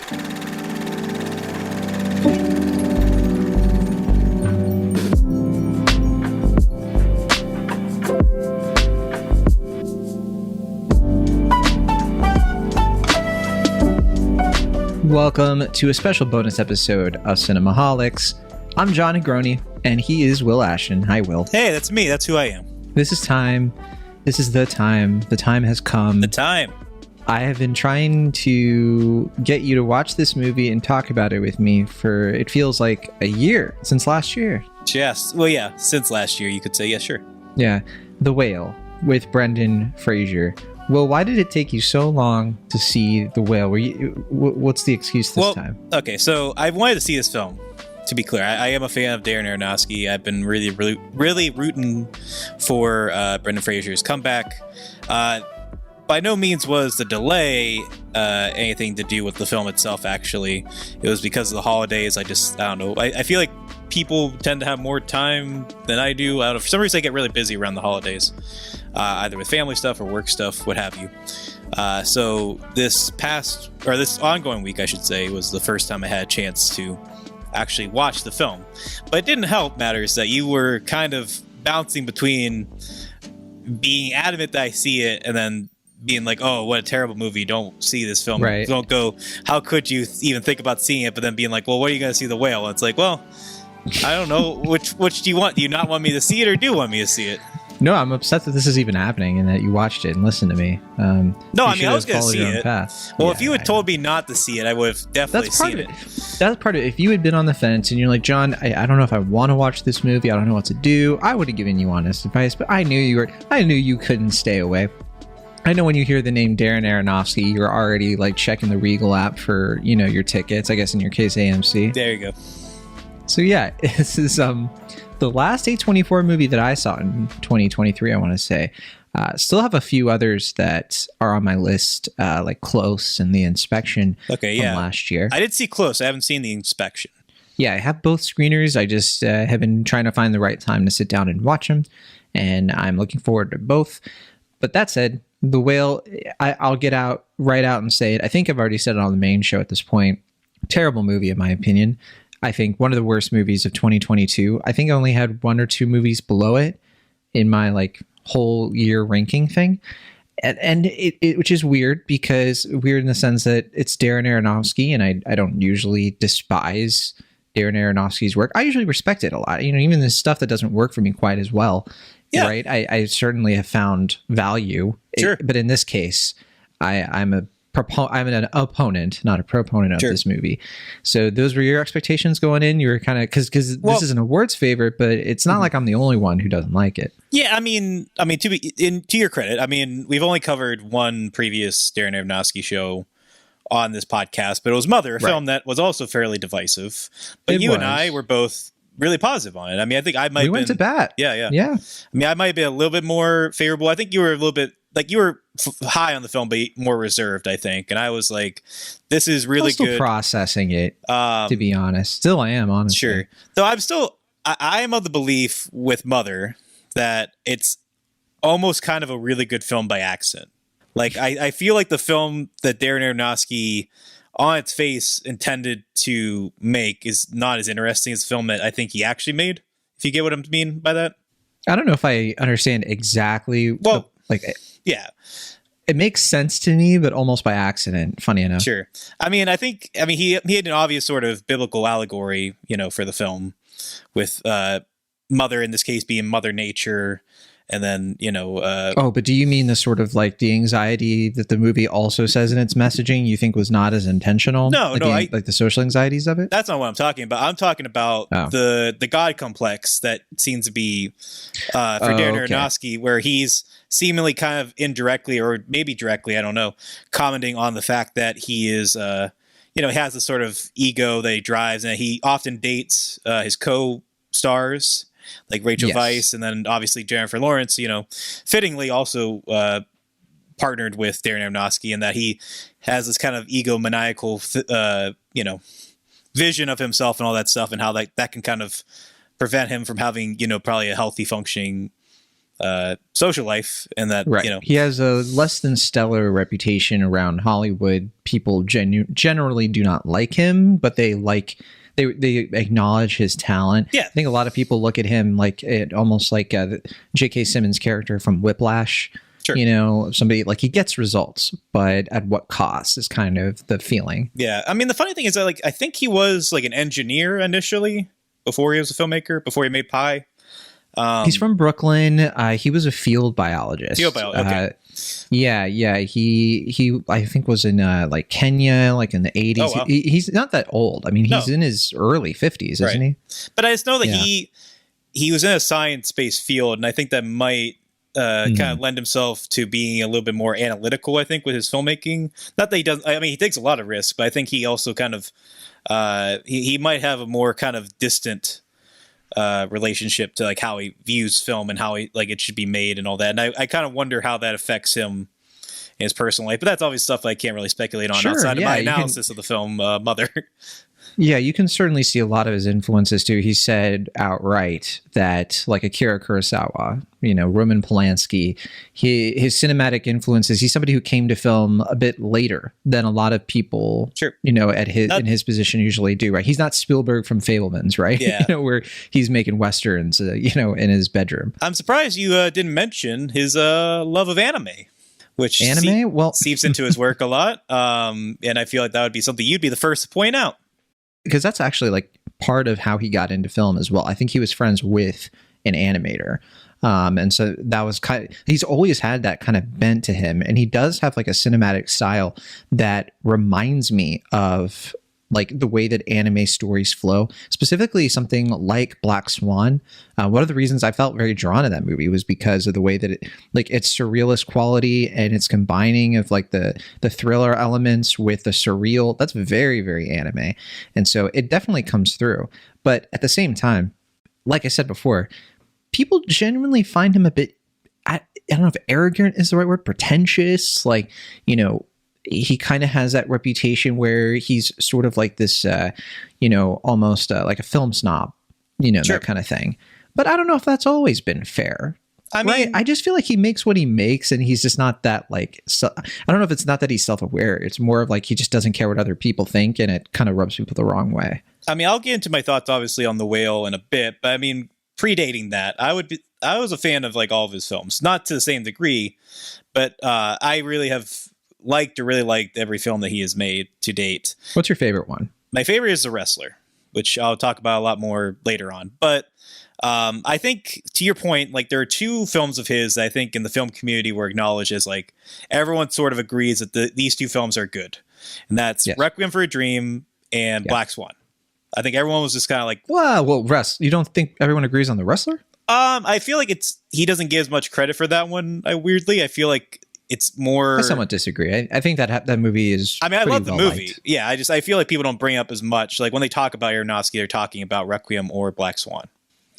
Welcome to a special bonus episode of Cinemaholics. I'm John Negroni, and he is Will Ashton. Hi, Will. Hey, that's me. That's who I am. This is time. This is the time. The time has come. The time. I have been trying to get you to watch this movie and talk about it with me for, it feels like, a year, since last year. Yes. Well, yeah, since last year, you could say. Yeah, sure. Yeah. The Whale with Brendan Fraser. Well, why did it take you so long to see The Whale? What's the excuse this time? Okay, so I wanted to see this film, to be clear. I am a fan of Darren Aronofsky. I've been really rooting for Brendan Fraser's comeback. By no means was the delay anything to do with the film itself, actually. It was because of the holidays. I don't know. I feel like people tend to have more time than I do. I don't know. For some reason, I get really busy around the holidays. Either with family stuff or work stuff, what have you. So this ongoing week, I should say, was the first time I had a chance to actually watch the film. But it didn't help matters that you were kind of bouncing between being adamant that I see it and then being like, oh, what a terrible movie, don't see this film. Right. Don't go, how could you even think about seeing it? But then being like, well, what are you going to see The Whale? And it's like, well, I don't know. Which do you want? Do you not want me to see it or do you want me to see it? No, I'm upset that this is even happening and that you watched it and listened to me. No, I mean, I was going to see it. Path. Well, yeah, if you had told me not to see it, I would have definitely seen it. That's part of it. If you had been on the fence and you're like, John, I don't know if I want to watch this movie. I don't know what to do. I would have given you honest advice, but I knew you couldn't stay away. I know when you hear the name Darren Aronofsky, you're already like checking the Regal app for, your tickets. I guess in your case, AMC. There you go. So yeah, this is the last A24 movie that I saw in 2023, I want to say. Still have a few others that are on my list, like Close and The Inspection from last year. I did see Close. I haven't seen The Inspection. Yeah, I have both screeners. I just have been trying to find the right time to sit down and watch them, and I'm looking forward to both. But that said, The Whale, I'll get right out and say it. I think I've already said it on the main show at this point. Terrible movie, in my opinion. I think one of the worst movies of 2022. I think I only had one or two movies below it in my like whole year ranking thing. And it which is weird weird in the sense that it's Darren Aronofsky, and I don't usually despise Darren Aronofsky's work. I usually respect it a lot. Even the stuff that doesn't work for me quite as well. Yeah. Right. I certainly have found value. Sure. But in this case, I'm an opponent, not a proponent of this movie. So those were your expectations going in. You were kind of because this is an awards favorite, but it's not like I'm the only one who doesn't like it. Yeah, I mean, to your credit, I mean, we've only covered one previous Darren Aronofsky show on this podcast, but it was Mother, a film that was also fairly divisive. But and I were both really positive on it. I mean, I think I might. We went to bat. Yeah. I mean, I might have been a little bit more favorable. I think you were a little bit. Like you were high on the film, but more reserved, I think. And I was like, "This is really good." Still processing it, to be honest. Still, I am honestly. Sure. Though I am of the belief with Mother that it's almost kind of a really good film by accident. Like I feel like the film that Darren Aronofsky, on its face, intended to make is not as interesting as the film that I think he actually made. If you get what I mean by that. I don't know if I understand exactly. Well, yeah, it makes sense to me, but almost by accident. Funny enough. Sure. I mean, he had an obvious sort of biblical allegory, for the film, with Mother in this case being Mother Nature, and then but do you mean the sort of like the anxiety that the movie also says in its messaging you think was not as intentional? No, like the social anxieties of it. That's not what I'm talking about. I'm talking about the God complex that seems to be for Darren Aronofsky, where he's seemingly kind of indirectly or maybe directly, I don't know, commenting on the fact that he is, he has this sort of ego that he drives, and he often dates his co-stars like Rachel Weisz, and then obviously Jennifer Lawrence, fittingly also partnered with Darren Aronofsky, and that he has this kind of egomaniacal, vision of himself and all that stuff, and how that can kind of prevent him from having, probably a healthy functioning social life, and that right. you know He has a less than stellar reputation around Hollywood. People generally do not like him, but they acknowledge his talent. Yeah. I think a lot of people look at him like almost like J.K. Simmons' character from Whiplash. Sure. You know, somebody like he gets results, but at what cost is kind of the feeling. Yeah, I mean, the funny thing is that like I think he was like an engineer initially before he was a filmmaker, before he made Pi. He's from Brooklyn. He was a field biologist. Okay. Yeah. He I think was in like Kenya, like in the 80s. Oh, wow. He's not that old. I mean, he's in his early 50s, isn't he? But I just know that he was in a science-based field, and I think that might kind of lend himself to being a little bit more analytical, I think, with his filmmaking. Not that he doesn't, I mean, he takes a lot of risks, but I think he also kind of, he might have a more kind of distant relationship to like how he views film and how he like it should be made and all that. And I kind of wonder how that affects him in his personal life. But that's obviously stuff I can't really speculate on outside of my analysis of the film Mother. Yeah, you can certainly see a lot of his influences too. He said outright that like Akira Kurosawa, you know, Roman Polanski, his cinematic influences, he's somebody who came to film a bit later than a lot of people, you know, in his position usually do, right? He's not Spielberg from Fabelmans, right? Yeah. You know, where he's making Westerns, you know, in his bedroom. I'm surprised you didn't mention his love of anime. Which seeps into his work a lot. And I feel like that would be something you'd be the first to point out. Because that's actually like part of how he got into film as well. I think he was friends with an animator. And so that was he's always had that kind of bent to him. And he does have like a cinematic style that reminds me of like the way that anime stories flow, specifically something like Black Swan. One of the reasons I felt very drawn to that movie was because of the way that it, like its surrealist quality and its combining of like the thriller elements with the surreal. That's very, very anime. And so it definitely comes through. But at the same time, like I said before, people genuinely find him a bit, I don't know if arrogant is the right word, pretentious, like, you know, he kind of has that reputation where he's sort of like this, you know, almost like a film snob, you know, that kind of thing. But I don't know if that's always been fair. I mean, I just feel like he makes what he makes, and he's just not that like. I don't know if it's not that he's self-aware. It's more of like he just doesn't care what other people think, and it kind of rubs people the wrong way. I mean, I'll get into my thoughts obviously on The Whale in a bit, but I mean, predating that, I was a fan of like all of his films, not to the same degree, but I really have really liked every film that he has made to date. What's your favorite one? My favorite is The Wrestler, which I'll talk about a lot more later on. But I think to your point, like there are two films of his that I think in the film community were acknowledged as like everyone sort of agrees that these two films are good. And that's Requiem for a Dream and Black Swan. I think everyone was just kind of like, well, you don't think everyone agrees on The Wrestler? I feel like he doesn't give as much credit for that one. I feel like it's more. I somewhat disagree. I think that movie is. I mean, I love the movie. Liked. Yeah, I feel like people don't bring up as much. Like when they talk about Aronofsky, they're talking about Requiem or Black Swan.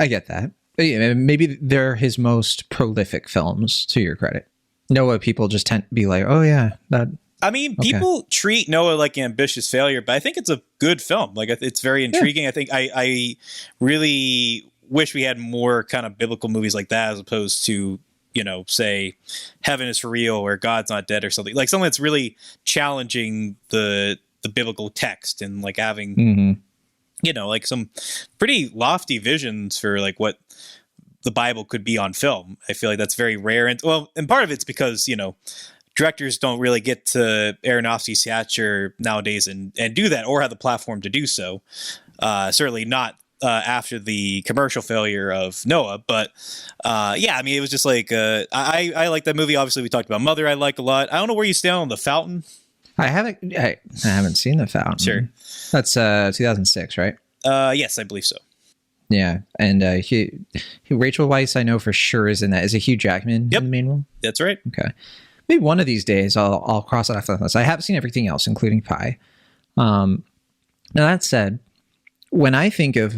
I get that. But yeah, maybe they're his most prolific films. To your credit, Noah people just tend to be like, oh yeah, that. I mean, people treat Noah like an ambitious failure, but I think it's a good film. Like it's very intriguing. Yeah. I think I really wish we had more kind of biblical movies like that as opposed to, you know, say Heaven is for Real or God's Not Dead or something that's really challenging the biblical text and like having, you know, like some pretty lofty visions for like what the Bible could be on film. I feel like that's very rare. And part of it's because, you know, directors don't really get to Aronofsky's stature nowadays and do that or have the platform to do so. Certainly not after the commercial failure of Noah. But I mean, it was just like I like that movie. Obviously, we talked about Mother. I like a lot. I don't know where you stand on The Fountain. I haven't seen The Fountain. Sure. That's 2006, right? Yes, I believe so. Yeah, and Rachel Weisz, I know for sure is in that. Is it Hugh Jackman in the main role? That's right. Okay. Maybe one of these days I'll cross it off the list. I have seen everything else, including Pi. Now that said, when I think of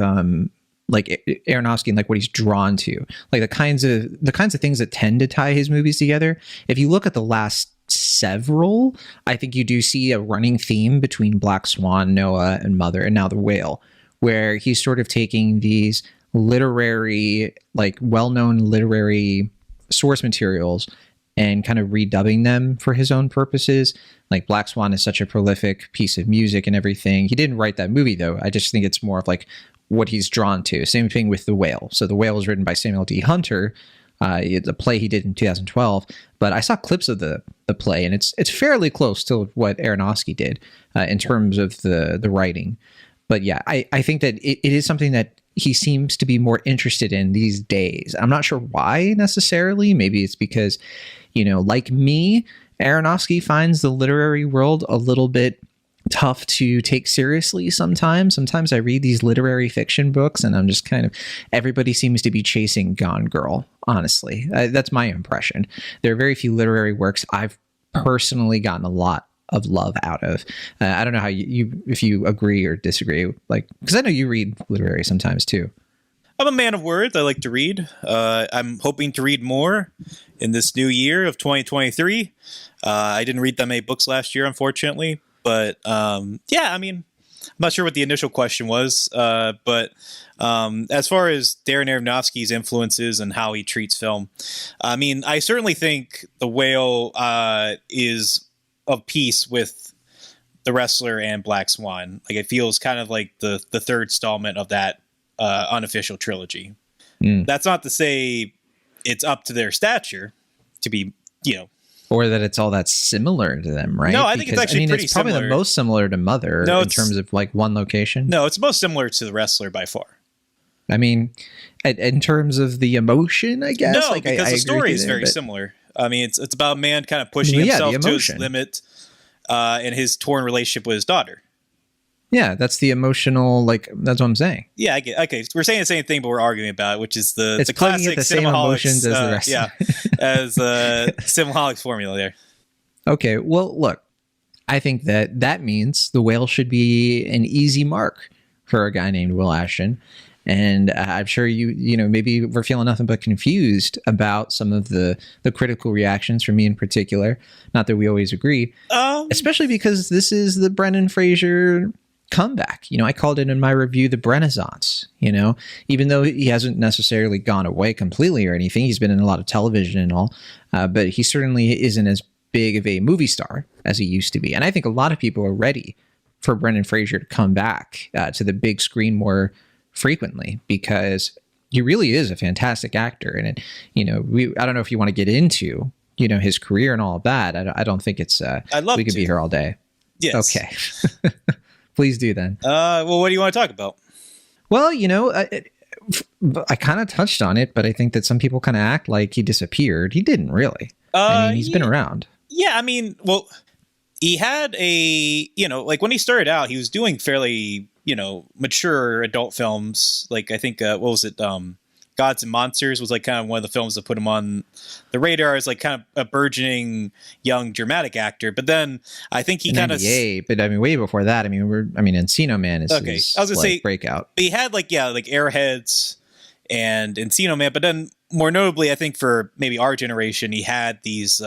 like Aronofsky and like what he's drawn to, like the kinds of things that tend to tie his movies together, if you look at the last several, I think you do see a running theme between Black Swan, Noah, and Mother, and now The Whale, where he's sort of taking these literary, like well-known literary source materials and kind of redubbing them for his own purposes. Like Black Swan is such a prolific piece of music and everything. He didn't write that movie, though. I just think it's more of like what he's drawn to. Same thing with The Whale. So The Whale was written by Samuel D. Hunter. It's a play he did in 2012, but I saw clips of the play, and it's fairly close to what Aronofsky did in terms of the writing. But yeah, I think that it is something that he seems to be more interested in these days. I'm not sure why necessarily. Maybe it's because, like me, Aronofsky finds the literary world a little bit tough to take seriously sometimes. Sometimes I read these literary fiction books and I'm just kind of, everybody seems to be chasing Gone Girl, honestly. That's my impression. There are very few literary works I've personally gotten a lot of love out of. I don't know how you if you agree or disagree, like, because I know you read literary sometimes too. I'm a man of words. I like to read. I'm hoping to read more in this new year of 2023. I didn't read that many books last year, unfortunately. But yeah, I mean, I'm not sure what the initial question was. But as far as Darren Aronofsky's influences and how he treats film, I mean, I certainly think The Whale is of piece with The Wrestler and Black Swan. Like, it feels kind of like the third installment of that unofficial trilogy. That's not to say it's up to their stature to be, or that it's all that similar to them, right? No, I think it's actually pretty it's probably similar. the most similar to Mother in terms of like one location. No, it's most similar to The Wrestler by far. I mean, in terms of the emotion, I guess. No, like, because I the story is there, very but similar. I mean, it's about a man kind of pushing himself to his limit in his torn relationship with his daughter. Yeah, that's the emotional, like, that's what I'm saying. Yeah, I get. Okay, we're saying the same thing, but we're arguing about it, which is the the classic same emotions Cinemaholics, as the rest. Yeah, as Cinemaholics formula there. Okay, well, look, I think that means The Whale should be an easy mark for a guy named Will Ashton. And I'm sure maybe we're feeling nothing but confused about some of the critical reactions from me in particular. Not that we always agree, especially because this is the Brendan Fraser comeback. I called it in my review the Brenaissance. Even though he hasn't necessarily gone away completely or anything, he's been in a lot of television and all, but he certainly isn't as big of a movie star as he used to be. And I think a lot of people are ready for Brendan Fraser to come back to the big screen more frequently, because he really is a fantastic actor. And I don't know if you want to get into his career and all of that. I don't think it's we could be here all day. Yes. Okay. Please do then. Well, what do you want to talk about? Well, I kind of touched on it, but I think that some people kind of act like he disappeared. He didn't really. He's been around. Yeah, I mean, well, he had like when he started out, he was doing fairly, mature adult films. Like, I think, what was it? Gods and Monsters was like kind of one of the films that put him on the radar as like kind of a burgeoning young dramatic actor. But then I think he kind of, but I mean, way before that, I mean, Encino Man is okay. I was gonna say breakout. He had like Airheads and Encino Man, but then more notably, I think for maybe our generation, he had these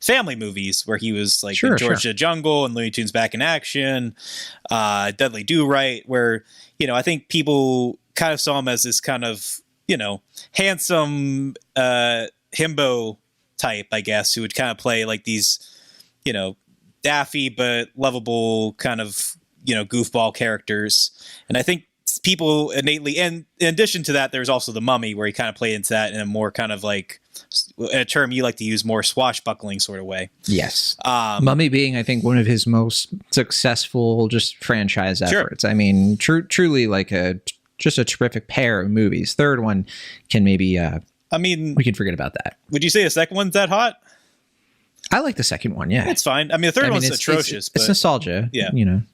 family movies where he was like in George the Jungle and Looney Tunes Back in Action, Dudley Do-Right, where, I think people kind of saw him as this kind of, handsome himbo type, I guess, who would kind of play like these, daffy but lovable kind of, goofball characters. And I think people innately, and in addition to that, there's also The Mummy, where he kind of played into that in a more kind of like, a term you like to use, more swashbuckling sort of way. Yes. Mummy being, I think, one of his most successful just franchise efforts. I mean, truly like just a terrific pair of movies. Third one can maybe, we can forget about that. Would you say the second one's that hot? I like the second one. Yeah, it's fine. I mean, the third one's atrocious. It's nostalgia. Yeah,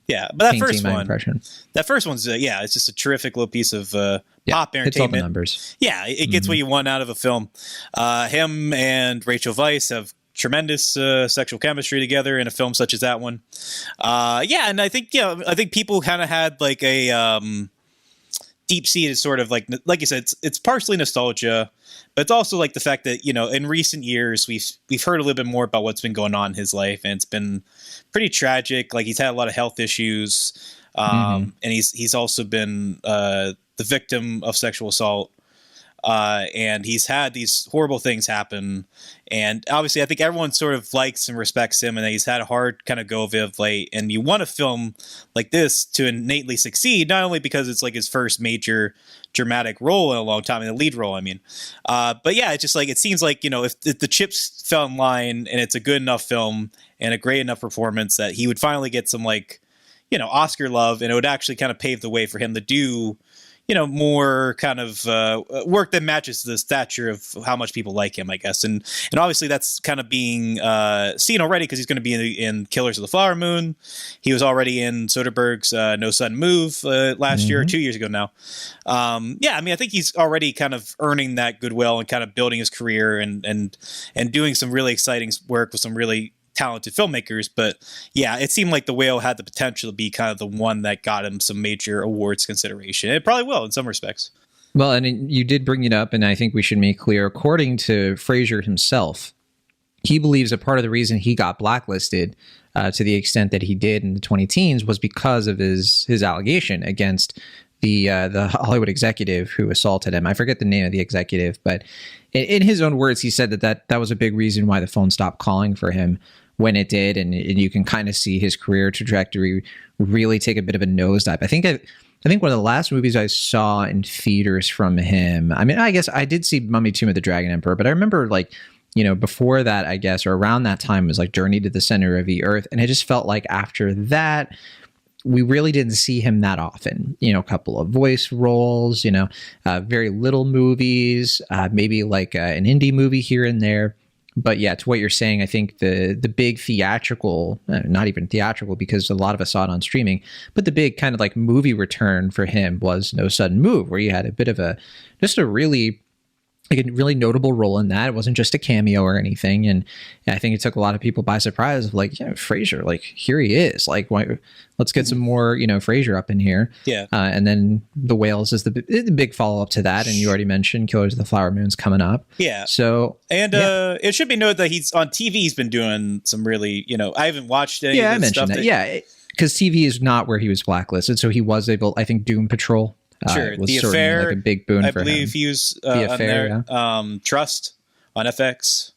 yeah. But that first one's it's just a terrific little piece of pop entertainment. It's all the numbers. Yeah, it gets what you want out of a film. Him and Rachel Weisz have tremendous sexual chemistry together in a film such as that one. And I think people kind of had like a deep-seated sort of like you said, it's partially nostalgia, but it's also like the fact that, in recent years we've heard a little bit more about what's been going on in his life, and it's been pretty tragic. Like, he's had a lot of health issues, and he's also been the victim of sexual assault. and he's had these horrible things happen. And obviously, I think everyone sort of likes and respects him, and he's had a hard kind of go of late. And you want a film like this to innately succeed, not only because it's like his first major dramatic role in a long time, in the lead role, I mean. But yeah, it's just like, it seems like, if the chips fell in line and it's a good enough film and a great enough performance, that he would finally get some Oscar love, and it would actually kind of pave the way for him to do more kind of work that matches the stature of how much people like him, I guess. And obviously that's kind of being seen already, because he's going to be in Killers of the Flower Moon. He was already in Soderbergh's No Sudden Move last year or 2 years ago now. Yeah, I mean, I think he's already kind of earning that goodwill and kind of building his career and doing some really exciting work with some really talented filmmakers. But yeah, it seemed like The Whale had the potential to be kind of the one that got him some major awards consideration. It probably will in some respects. Well, and you did bring it up, and I think we should make clear, according to Fraser himself, he believes a part of the reason he got blacklisted to the extent that he did in the 20-teens was because of his allegation against the Hollywood executive who assaulted him. I forget the name of the executive, but in his own words, he said that was a big reason why the phone stopped calling for him when it did, and you can kind of see his career trajectory really take a bit of a nosedive. I think one of the last movies I saw in theaters from him, I mean, I guess I did see Mummy Tomb of the Dragon Emperor, but I remember before that, I guess, or around that time, was like Journey to the Center of the Earth, and it just felt like after that, we really didn't see him that often. A couple of voice roles, very little movies, maybe like an indie movie here and there. But yeah, to what you're saying, I think the big theatrical, not even theatrical, because a lot of us saw it on streaming, but the big kind of like movie return for him was No Sudden Move, where you had a bit of a really notable role in that. It wasn't just a cameo or anything. And I think it took a lot of people by surprise of like, yeah, Fraser, like here he is, like, why, let's get some more, Fraser up in here. Yeah. And then The Whales is the big follow up to that. And you already mentioned Killers of the Flower Moon's coming up. Yeah. So, and it should be noted that he's on TV. He's been doing some really, I haven't watched any of this stuff. I mentioned that. Yeah. Because TV is not where he was blacklisted. So he was able, I think Doom Patrol. Sure, was The Affair, like a big boon I for believe him. he was The on Affair, there. Trust on FX.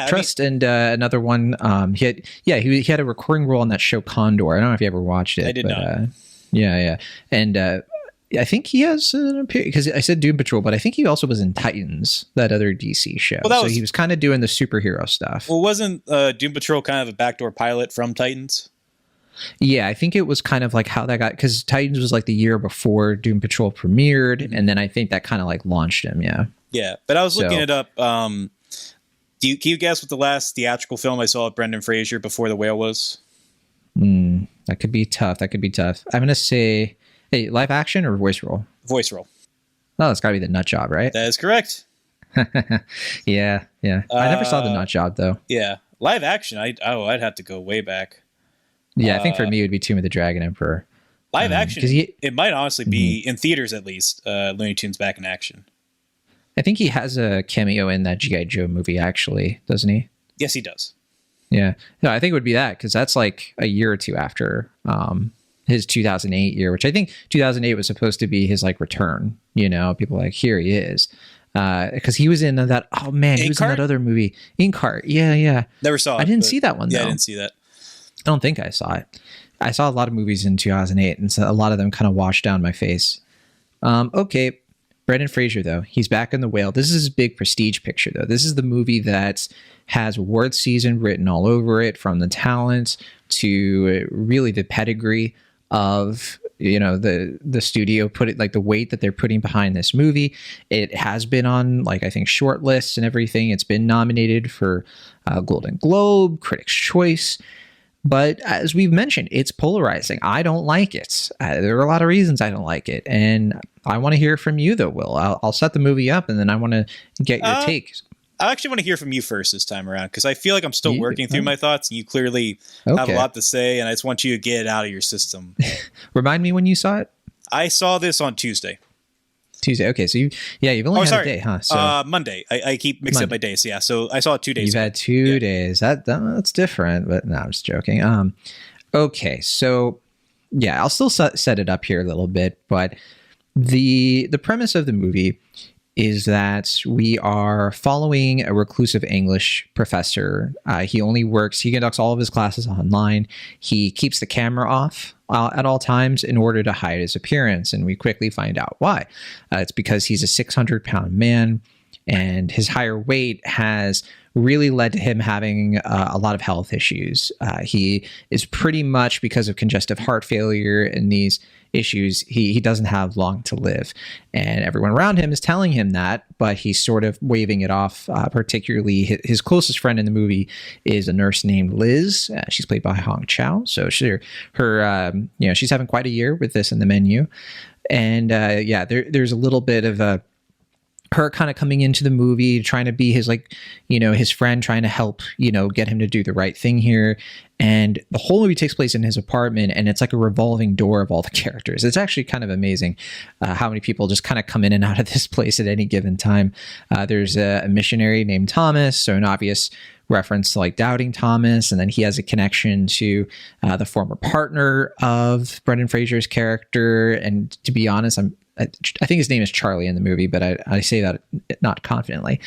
Trust, and another one. He had a recurring role on that show Condor. I don't know if you ever watched it. I did not. Yeah, and I think he has an appearance, because I said Doom Patrol, but I think he also was in Titans, that other DC show. Well, he was kind of doing the superhero stuff. Well, wasn't Doom Patrol kind of a backdoor pilot from Titans? Yeah, I think it was kind of like how that got, because Titans was like the year before Doom Patrol premiered, and then I think that kind of like launched him. Yeah, but I was looking it up. Can you guess what the last theatrical film I saw of Brendan Fraser before The Whale was? That could be tough. I'm gonna say, hey, live action or voice role? Voice role. Oh, it's gotta be The Nut Job, right? That is correct. Yeah. I never saw The Nut Job though. Yeah, live action. I'd have to go way back. Yeah, I think for me it would be Tomb of the Dragon Emperor. Live action, it might honestly be, in theaters at least, Looney Tunes back in action. I think he has a cameo in that G.I. Joe movie, actually, doesn't he? Yes, he does. Yeah. No, I think it would be that, because that's like a year or two after his 2008 year, which I think 2008 was supposed to be his like return. People are like, here he is. Because he was in that, he was in that other movie, Inkheart. Yeah. Never saw it. I didn't see that one, though. Yeah, I didn't see that. I don't think I saw it. I saw a lot of movies in 2008, and so a lot of them kind of washed down my face. Okay, Brendan Fraser, though. He's back in The Whale. This is his big prestige picture, though. This is the movie that has award season written all over it, from the talent to really the pedigree of the studio, put it like the weight that they're putting behind this movie. It has been on I think short lists and everything. It's been nominated for Golden Globe, Critics' Choice. But as we've mentioned, it's polarizing. I don't like it. There are a lot of reasons I don't like it. And I want to hear from you, though, Will. I'll set the movie up, and then I want to get your take. I actually want to hear from you first this time around, because I feel like I'm still working through my thoughts, and you clearly have a lot to say, and I just want you to get it out of your system. Remind me when you saw it? I saw this on Tuesday. Okay, so you've only had a day, huh? So Monday. I keep mixing up my days. Yeah, so I saw it 2 days You've ago. had 2 days. That's different, but no, I'm just joking. Okay, so yeah, I'll still set it up here a little bit, but the premise of the movie is that we are following a reclusive English professor. He conducts all of his classes online. He keeps the camera off at all times in order to hide his appearance. And we quickly find out why. It's because he's a 600-pound man, and his higher weight has really led to him having a lot of health issues. He is pretty much, because of congestive heart failure and these issues, he doesn't have long to live. And everyone around him is telling him that, but he's sort of waving it off. Particularly his closest friend in the movie is a nurse named Liz. She's played by Chau. So she's having quite a year with this in the menu. And there's a little bit of her kind of coming into the movie, trying to be his his friend, trying to help, get him to do the right thing here. And the whole movie takes place in his apartment, and it's like a revolving door of all the characters. It's actually kind of amazing how many people just kind of come in and out of this place at any given time. There's a missionary named Thomas, so an obvious reference to like Doubting Thomas, and then he has a connection to the former partner of Brendan Fraser's character. And to be honest, I think his name is Charlie in the movie, but I say that not confidently.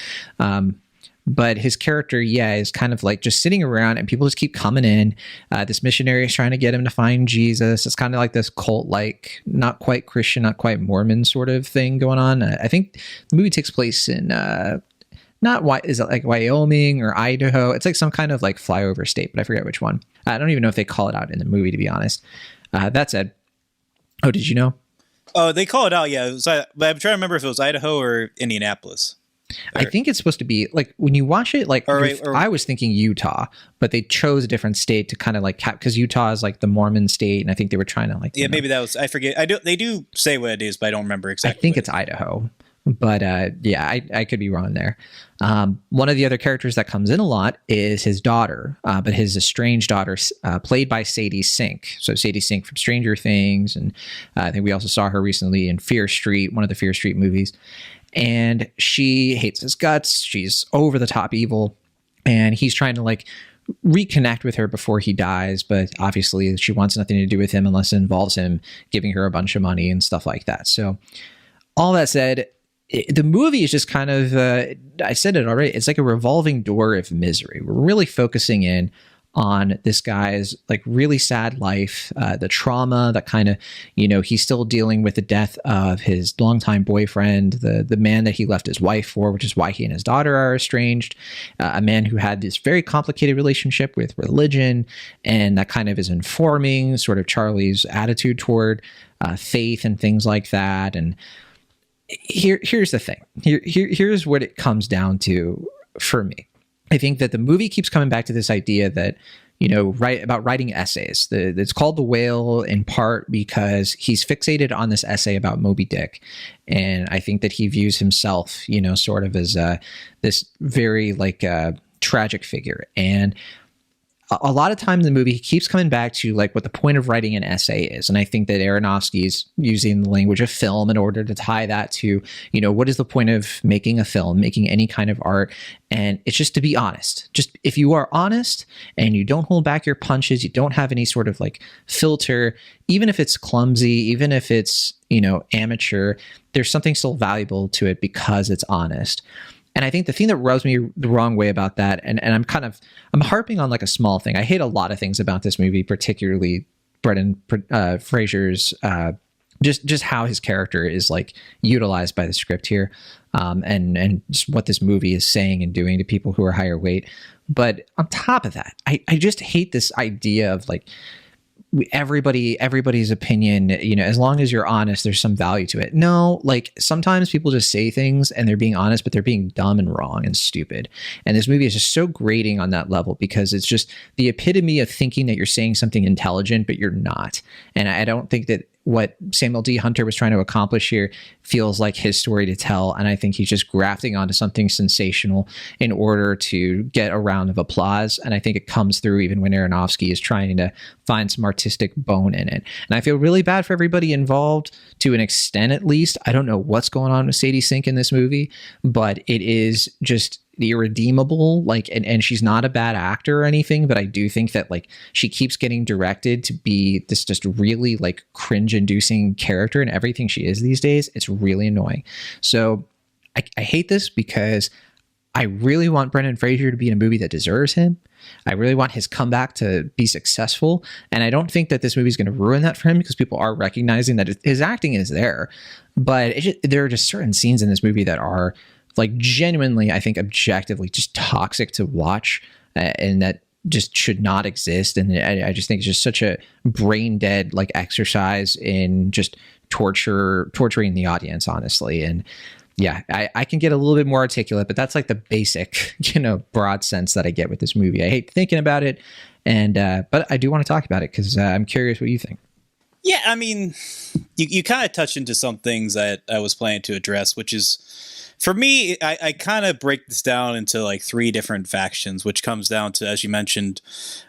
But his character, is kind of like just sitting around, and people just keep coming in. This missionary is trying to get him to find Jesus. It's kind of like this cult-like, not quite Christian, not quite Mormon sort of thing going on. I think the movie takes place in is it like Wyoming or Idaho? It's like some kind of like flyover state, but I forget which one. I don't even know if they call it out in the movie, to be honest. That said, did you know? Oh, they call it out, yeah. But I'm trying to remember if it was Idaho or Indianapolis. I think it's supposed to be like when you watch it, I was thinking Utah, but they chose a different state to kind of like because Utah is like the Mormon state, and I think they were trying to maybe that was, I forget. They do say what it is, but I don't remember exactly. I think it's Idaho, but I could be wrong there. One of the other characters that comes in a lot is his daughter, but his estranged daughter, played by Sadie Sink. So Sadie Sink from Stranger Things, and I think we also saw her recently in Fear Street, one of the Fear Street movies. And she hates his guts. She's over the top evil, and he's trying to like reconnect with her before he dies. But obviously she wants nothing to do with him unless it involves him giving her a bunch of money and stuff like that. So all that said, the movie is just kind of, I said it already, it's like a revolving door of misery. We're really focusing in on this guy's like really sad life, the trauma that kind of, he's still dealing with the death of his longtime boyfriend, the man that he left his wife for, which is why he and his daughter are estranged, a man who had this very complicated relationship with religion, and that kind of is informing sort of Charlie's attitude toward faith and things like that. And here's the thing. Here's what it comes down to for me. I think that the movie keeps coming back to this idea that, about writing essays. It's called The Whale in part because he's fixated on this essay about Moby Dick. And I think that he views himself, sort of as this very tragic figure. And a lot of times in the movie, he keeps coming back to like what the point of writing an essay is. And I think that Aronofsky is using the language of film in order to tie that to, what is the point of making a film, making any kind of art. And it's just to be honest. Just if you are honest and you don't hold back your punches, you don't have any sort of like filter, even if it's clumsy, even if it's, amateur, there's something still valuable to it because it's honest. And I think the thing that rubs me the wrong way about that, and I'm harping on like a small thing. I hate a lot of things about this movie, particularly Brendan Fraser's, just how his character is like utilized by the script here, and just what this movie is saying and doing to people who are higher weight. But on top of that, I just hate this idea of like, everybody's opinion, as long as you're honest, there's some value to it. No, like sometimes people just say things and they're being honest, but they're being dumb and wrong and stupid. And this movie is just so grating on that level because it's just the epitome of thinking that you're saying something intelligent, but you're not. And I don't think that what Samuel D. Hunter was trying to accomplish here feels like his story to tell. And I think he's just grafting onto something sensational in order to get a round of applause. And I think it comes through even when Aronofsky is trying to find some artistic bone in it. And I feel really bad for everybody involved to an extent, at least. I don't know what's going on with Sadie Sink in this movie, but it is just irredeemable, and she's not a bad actor or anything, but I do think that like she keeps getting directed to be this just really like cringe inducing character in everything she is these days. It's really annoying. So I hate this because I really want Brendan Fraser to be in a movie that deserves him. I really want his comeback to be successful. And I don't think that this movie is going to ruin that for him, because people are recognizing that his acting is there. But there are just certain scenes in this movie that are like genuinely, I think, objectively just toxic to watch, and that just should not exist. And I just think it's just such a brain dead like exercise in just torturing the audience, honestly. And yeah, I can get a little bit more articulate, but that's like the basic, broad sense that I get with this movie. I hate thinking about it, and but I do want to talk about it because I'm curious what you think. Yeah, I mean, you kind of touched into some things that I was planning to address, which is, for me, I kind of break this down into like 3 different factions, which comes down to, as you mentioned,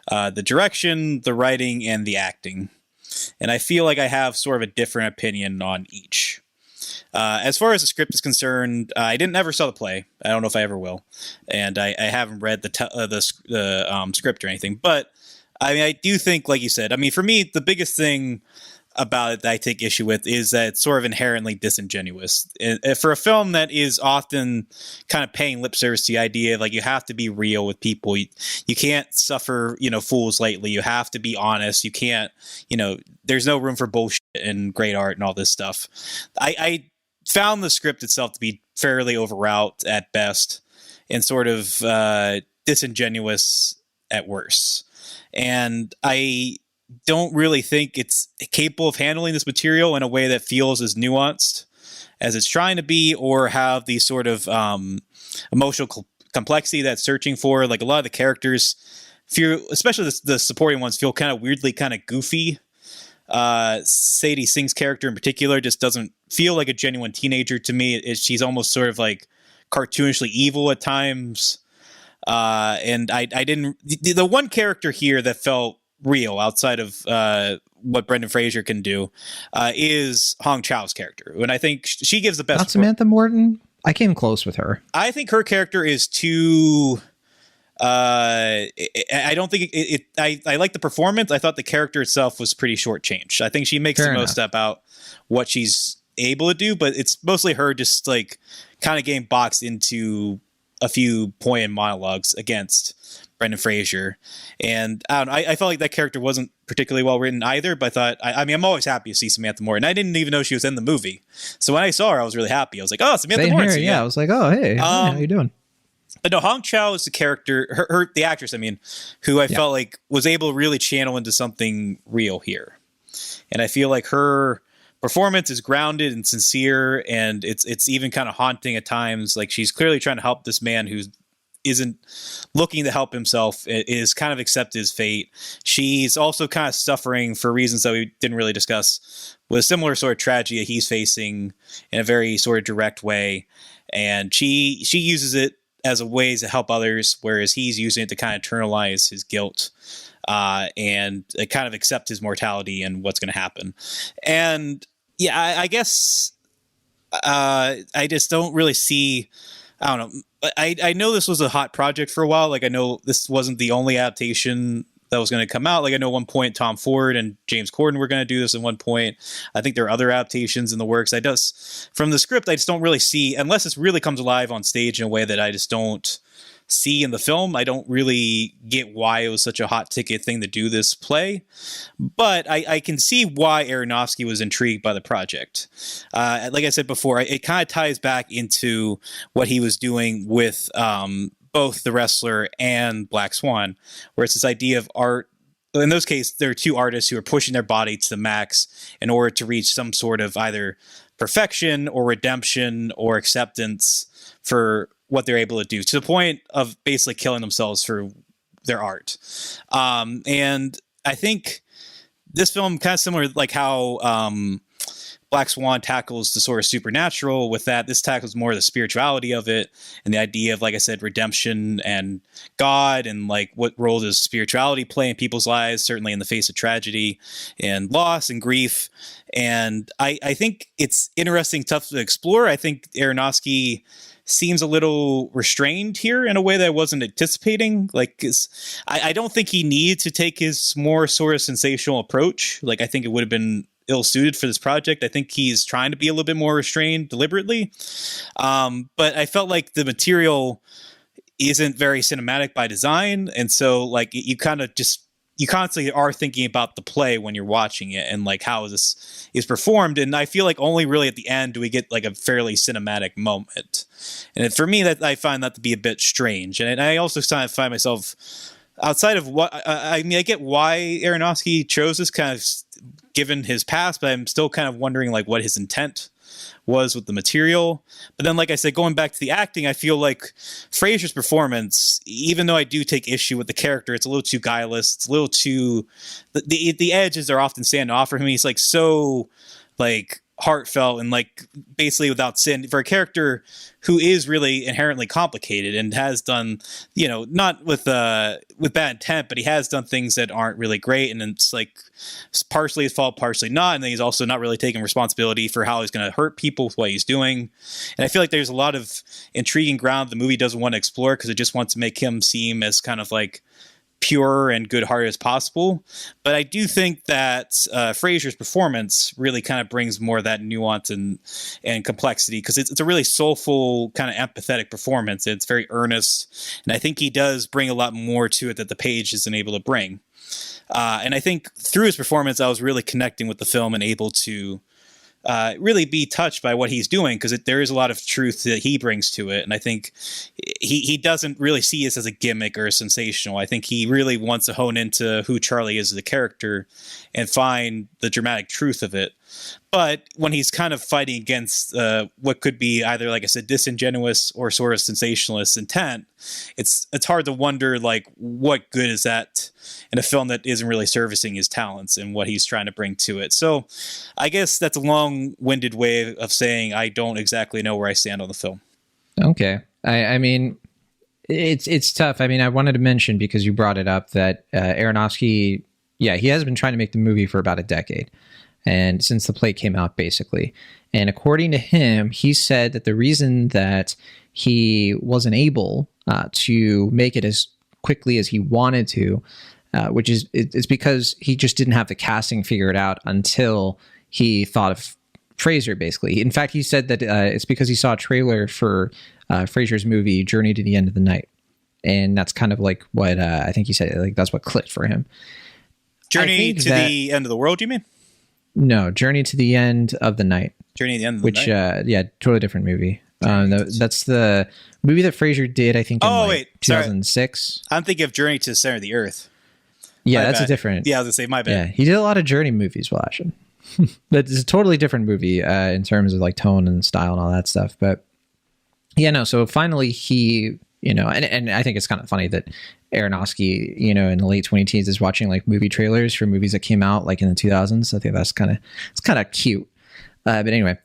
the direction, the writing, and the acting. And I feel like I have sort of a different opinion on each. As far as the script is concerned, I never saw the play. I don't know if I ever will, and I haven't read the script or anything. But I mean, I do think, like you said, I mean, for me, the biggest thing about it that I take issue with is that it's sort of inherently disingenuous. For a film that is often kind of paying lip service to the idea of like you have to be real with people, you can't suffer fools lightly. You have to be honest. You can't there's no room for bullshit and great art and all this stuff. I found the script itself to be fairly overwrought at best and sort of disingenuous at worst. And I don't really think it's capable of handling this material in a way that feels as nuanced as it's trying to be, or have the sort of emotional complexity that's searching for. Like a lot of the characters feel, especially the supporting ones, feel kind of weirdly kind of goofy. Sadie Singh's character in particular just doesn't feel like a genuine teenager to me. She's almost sort of like cartoonishly evil at times. And I didn't, the one character here that felt real outside of what Brendan Fraser can do is Hong Chau's character. And I think she gives the best. Not Samantha Morton? I came close with her. I think her character is too... I don't think I like the performance. I thought the character itself was pretty shortchanged. I think she makes the most about what she's able to do, but it's mostly her just like kind of getting boxed into a few poignant monologues against Brendan Fraser. And I don't know, I felt like that character wasn't particularly well written either, but I mean, I'm always happy to see Samantha Morton. I didn't even know she was in the movie. So when I saw her, I was really happy. I was like, oh, Samantha Morton. Yeah, I was like, oh, hey, how you doing? But no, Hong Chau is the character, the actress, I mean, who I felt like was able to really channel into something real here. And I feel like her performance is grounded and sincere, and it's even kind of haunting at times. Like she's clearly trying to help this man who isn't looking to help himself, is kind of accepted his fate. She's also kind of suffering for reasons that we didn't really discuss, with a similar sort of tragedy that he's facing in a very sort of direct way. And she uses it as a ways to help others, whereas he's using it to kind of internalize his guilt and kind of accept his mortality and what's going to happen. And yeah, I guess I just don't really see, I don't know. I know this was a hot project for a while. Like I know this wasn't the only adaptation that was going to come out. Like I know at one point Tom Ford and James Corden were going to do this at one point. I think there are other adaptations in the works. From the script, I just don't really see, unless this really comes alive on stage in a way that I just don't see in the film. I don't really get why it was such a hot ticket thing to do this play, but I can see why Aronofsky was intrigued by the project. Like I said before, it kind of ties back into what he was doing with both The Wrestler and Black Swan, where it's this idea of art. In those cases, there are two artists who are pushing their body to the max in order to reach some sort of either perfection or redemption or acceptance for what they're able to do, to the point of basically killing themselves for their art. And I think this film kind of similar, like how Black Swan tackles the sort of supernatural with that. This tackles more the spirituality of it and the idea of, like I said, redemption and God, and like what role does spirituality play in people's lives, certainly in the face of tragedy and loss and grief. And I think it's interesting, tough to explore. I think Aronofsky seems a little restrained here in a way that I wasn't anticipating. Like, I don't think he needed to take his more sort of sensational approach. Like, I think it would have been ill-suited for this project. I think he's trying to be a little bit more restrained deliberately. But I felt like the material isn't very cinematic by design. And so like you constantly are thinking about the play when you're watching it and like how this is performed. And I feel like only really at the end do we get like a fairly cinematic moment. And for me, that I find that to be a bit strange. And I also find myself outside of what I mean, I get why Aronofsky chose this kind of given his past, but I'm still kind of wondering like what his intent was with the material. But then, like I said, going back to the acting, I feel like Fraser's performance, even though I do take issue with the character, it's a little too guileless. It's a little too the edges are often standoff for him. He's like so like heartfelt and like basically without sin for a character who is really inherently complicated and has done, you know, not with bad intent, but he has done things that aren't really great. And it's like it's partially his fault, partially not. And then he's also not really taking responsibility for how he's going to hurt people with what he's doing. And I feel like there's a lot of intriguing ground the movie doesn't want to explore because it just wants to make him seem as kind of like pure and good-hearted as possible. But I do think that Fraser's performance really kind of brings more of that nuance and complexity because it's a really soulful, kind of empathetic performance. It's very earnest, and I think he does bring a lot more to it that the page isn't able to bring. And I think through his performance, I was really connecting with the film and able to really be touched by what he's doing because there is a lot of truth that he brings to it. And I think he doesn't really see this as a gimmick or a sensational. I think he really wants to hone into who Charlie is as a character and find the dramatic truth of it. But when he's kind of fighting against what could be either, like I said, disingenuous or sort of sensationalist intent, it's hard to wonder, like, what good is that in a film that isn't really servicing his talents and what he's trying to bring to it. So I guess that's a long-winded way of saying I don't exactly know where I stand on the film. Okay. I mean, it's tough. I mean, I wanted to mention, because you brought it up, that Aronofsky, he has been trying to make the movie for about a decade. And since the play came out, basically. And according to him, he said that the reason that he wasn't able to make it as quickly as he wanted to, which is it's because he just didn't have the casting figured out until he thought of Fraser, basically. In fact, he said that it's because he saw a trailer for Fraser's movie, Journey to the End of the Night. And that's kind of like what I think he said, like that's what clicked for him. Journey to the End of the World, you mean? No, Journey to the End of the Night. Journey to the End of the Night? Which, totally different movie. That's the movie that Fraser did, I think, in 2006. Sorry. I'm thinking of Journey to the Center of the Earth. Yeah, that's a different... Yeah, I was going to say, my bad. Yeah, he did a lot of Journey movies, Ashton. But it's a totally different movie in terms of like tone and style and all that stuff. But yeah, no, so finally he... and I think it's kind of funny that Aronofsky, in the late 2010s is watching like movie trailers for movies that came out like in the 2000s. I think that's kind of cute. But anyway,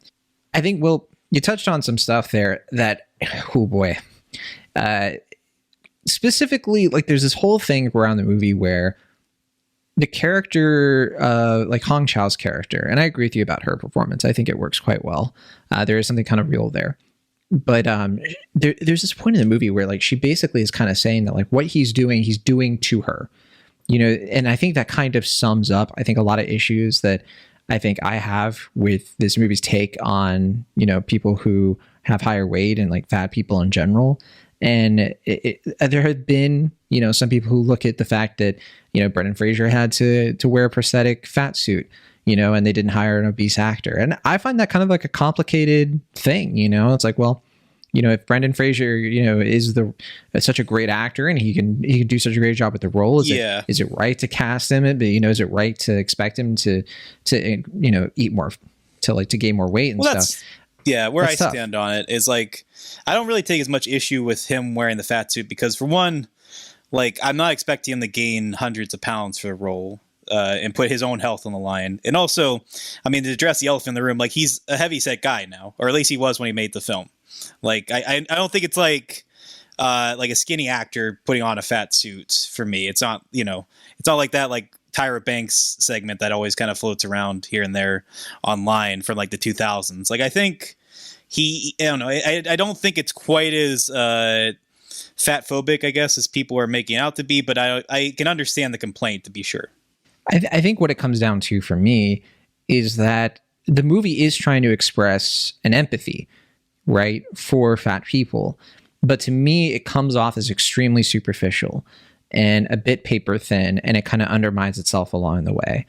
I think, Will, you touched on some stuff there that, oh boy, specifically, like there's this whole thing around the movie where the character, like Hong Chau's character, and I agree with you about her performance. I think it works quite well. There is something kind of real there. But there's this point in the movie where like she basically is kind of saying that like what he's doing to her, and I think that kind of sums up, I think, a lot of issues that I think I have with this movie's take on, people who have higher weight and like fat people in general. And there have been, some people who look at the fact that, Brendan Fraser had to wear a prosthetic fat suit, and they didn't hire an obese actor. And I find that kind of like a complicated thing, it's like, well, if Brendan Fraser, is such a great actor and he can do such a great job with the role, is it right to cast him? But is it right to expect him to eat more, to gain more weight and stuff? Yeah, where that's I tough. stand on it is like, I don't really take as much issue with him wearing the fat suit because, for one, like I'm not expecting him to gain hundreds of pounds for the role. And put his own health on the line. And also, I mean, to address the elephant in the room, like he's a heavyset guy now, or at least he was when he made the film. Like, I don't think it's like a skinny actor putting on a fat suit for me. It's not, it's not like that, like Tyra Banks segment that always kind of floats around here and there online from like the 2000s. Like, I think I don't know. I don't think it's quite as fat phobic, I guess, as people are making out to be, but I can understand the complaint, to be sure. I think what it comes down to for me is that the movie is trying to express an empathy, right, for fat people. But to me, it comes off as extremely superficial and a bit paper thin, and it kind of undermines itself along the way.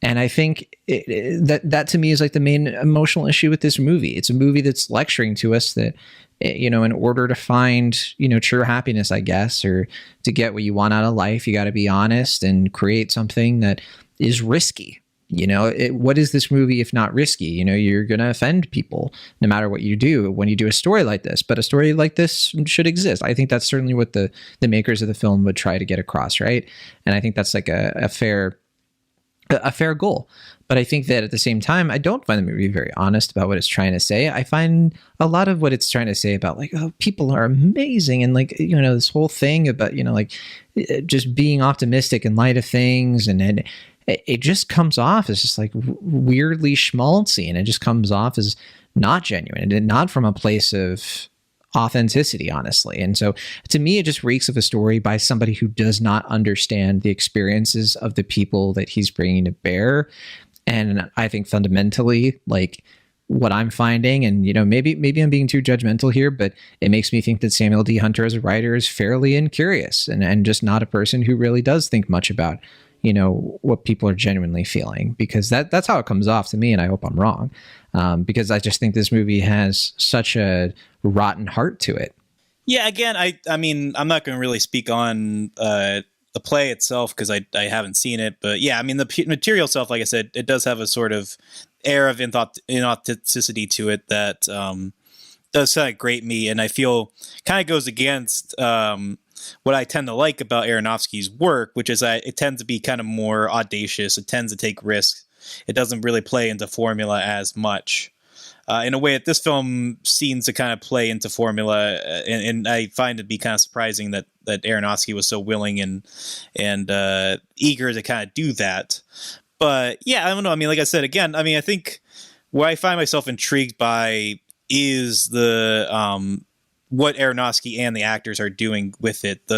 And I think that to me is like the main emotional issue with this movie. It's a movie that's lecturing to us that, in order to find, true happiness, I guess, or to get what you want out of life, you got to be honest and create something that is risky. What is this movie if not risky? You're going to offend people no matter what you do when you do a story like this. But a story like this should exist. I think that's certainly what the makers of the film would try to get across, right? And I think that's like a fair goal. But I think that at the same time, I don't find the movie very honest about what it's trying to say. I find a lot of what it's trying to say about like, oh, people are amazing. And like, this whole thing about, like just being optimistic in light of things. And it just comes off as just like weirdly schmaltzy, and it just comes off as not genuine and not from a place of authenticity, honestly. And so to me, it just reeks of a story by somebody who does not understand the experiences of the people that he's bringing to bear. And I think fundamentally, like what I'm finding, and maybe I'm being too judgmental here, but it makes me think that Samuel D. Hunter as a writer is fairly incurious and just not a person who really does think much about what people are genuinely feeling, because that's how it comes off to me. And I hope I'm wrong, because I just think this movie has such a rotten heart to it. Yeah. Again, I mean, I'm not going to really speak on the play itself because I haven't seen it, but yeah, I mean, the material itself, like I said, it does have a sort of air of inauthenticity to it that does kind of grate me, and I feel kind of goes against what I tend to like about Aronofsky's work, which is that it tends to be kind of more audacious. It tends to take risks. It doesn't really play into formula as much. In a way that this film seems to kind of play into formula, and I find it to be kind of surprising that Aronofsky was so willing and eager to kind of do that. But yeah, I don't know. I mean, like I said, again, I mean, I think what I find myself intrigued by is the what Aronofsky and the actors are doing with it,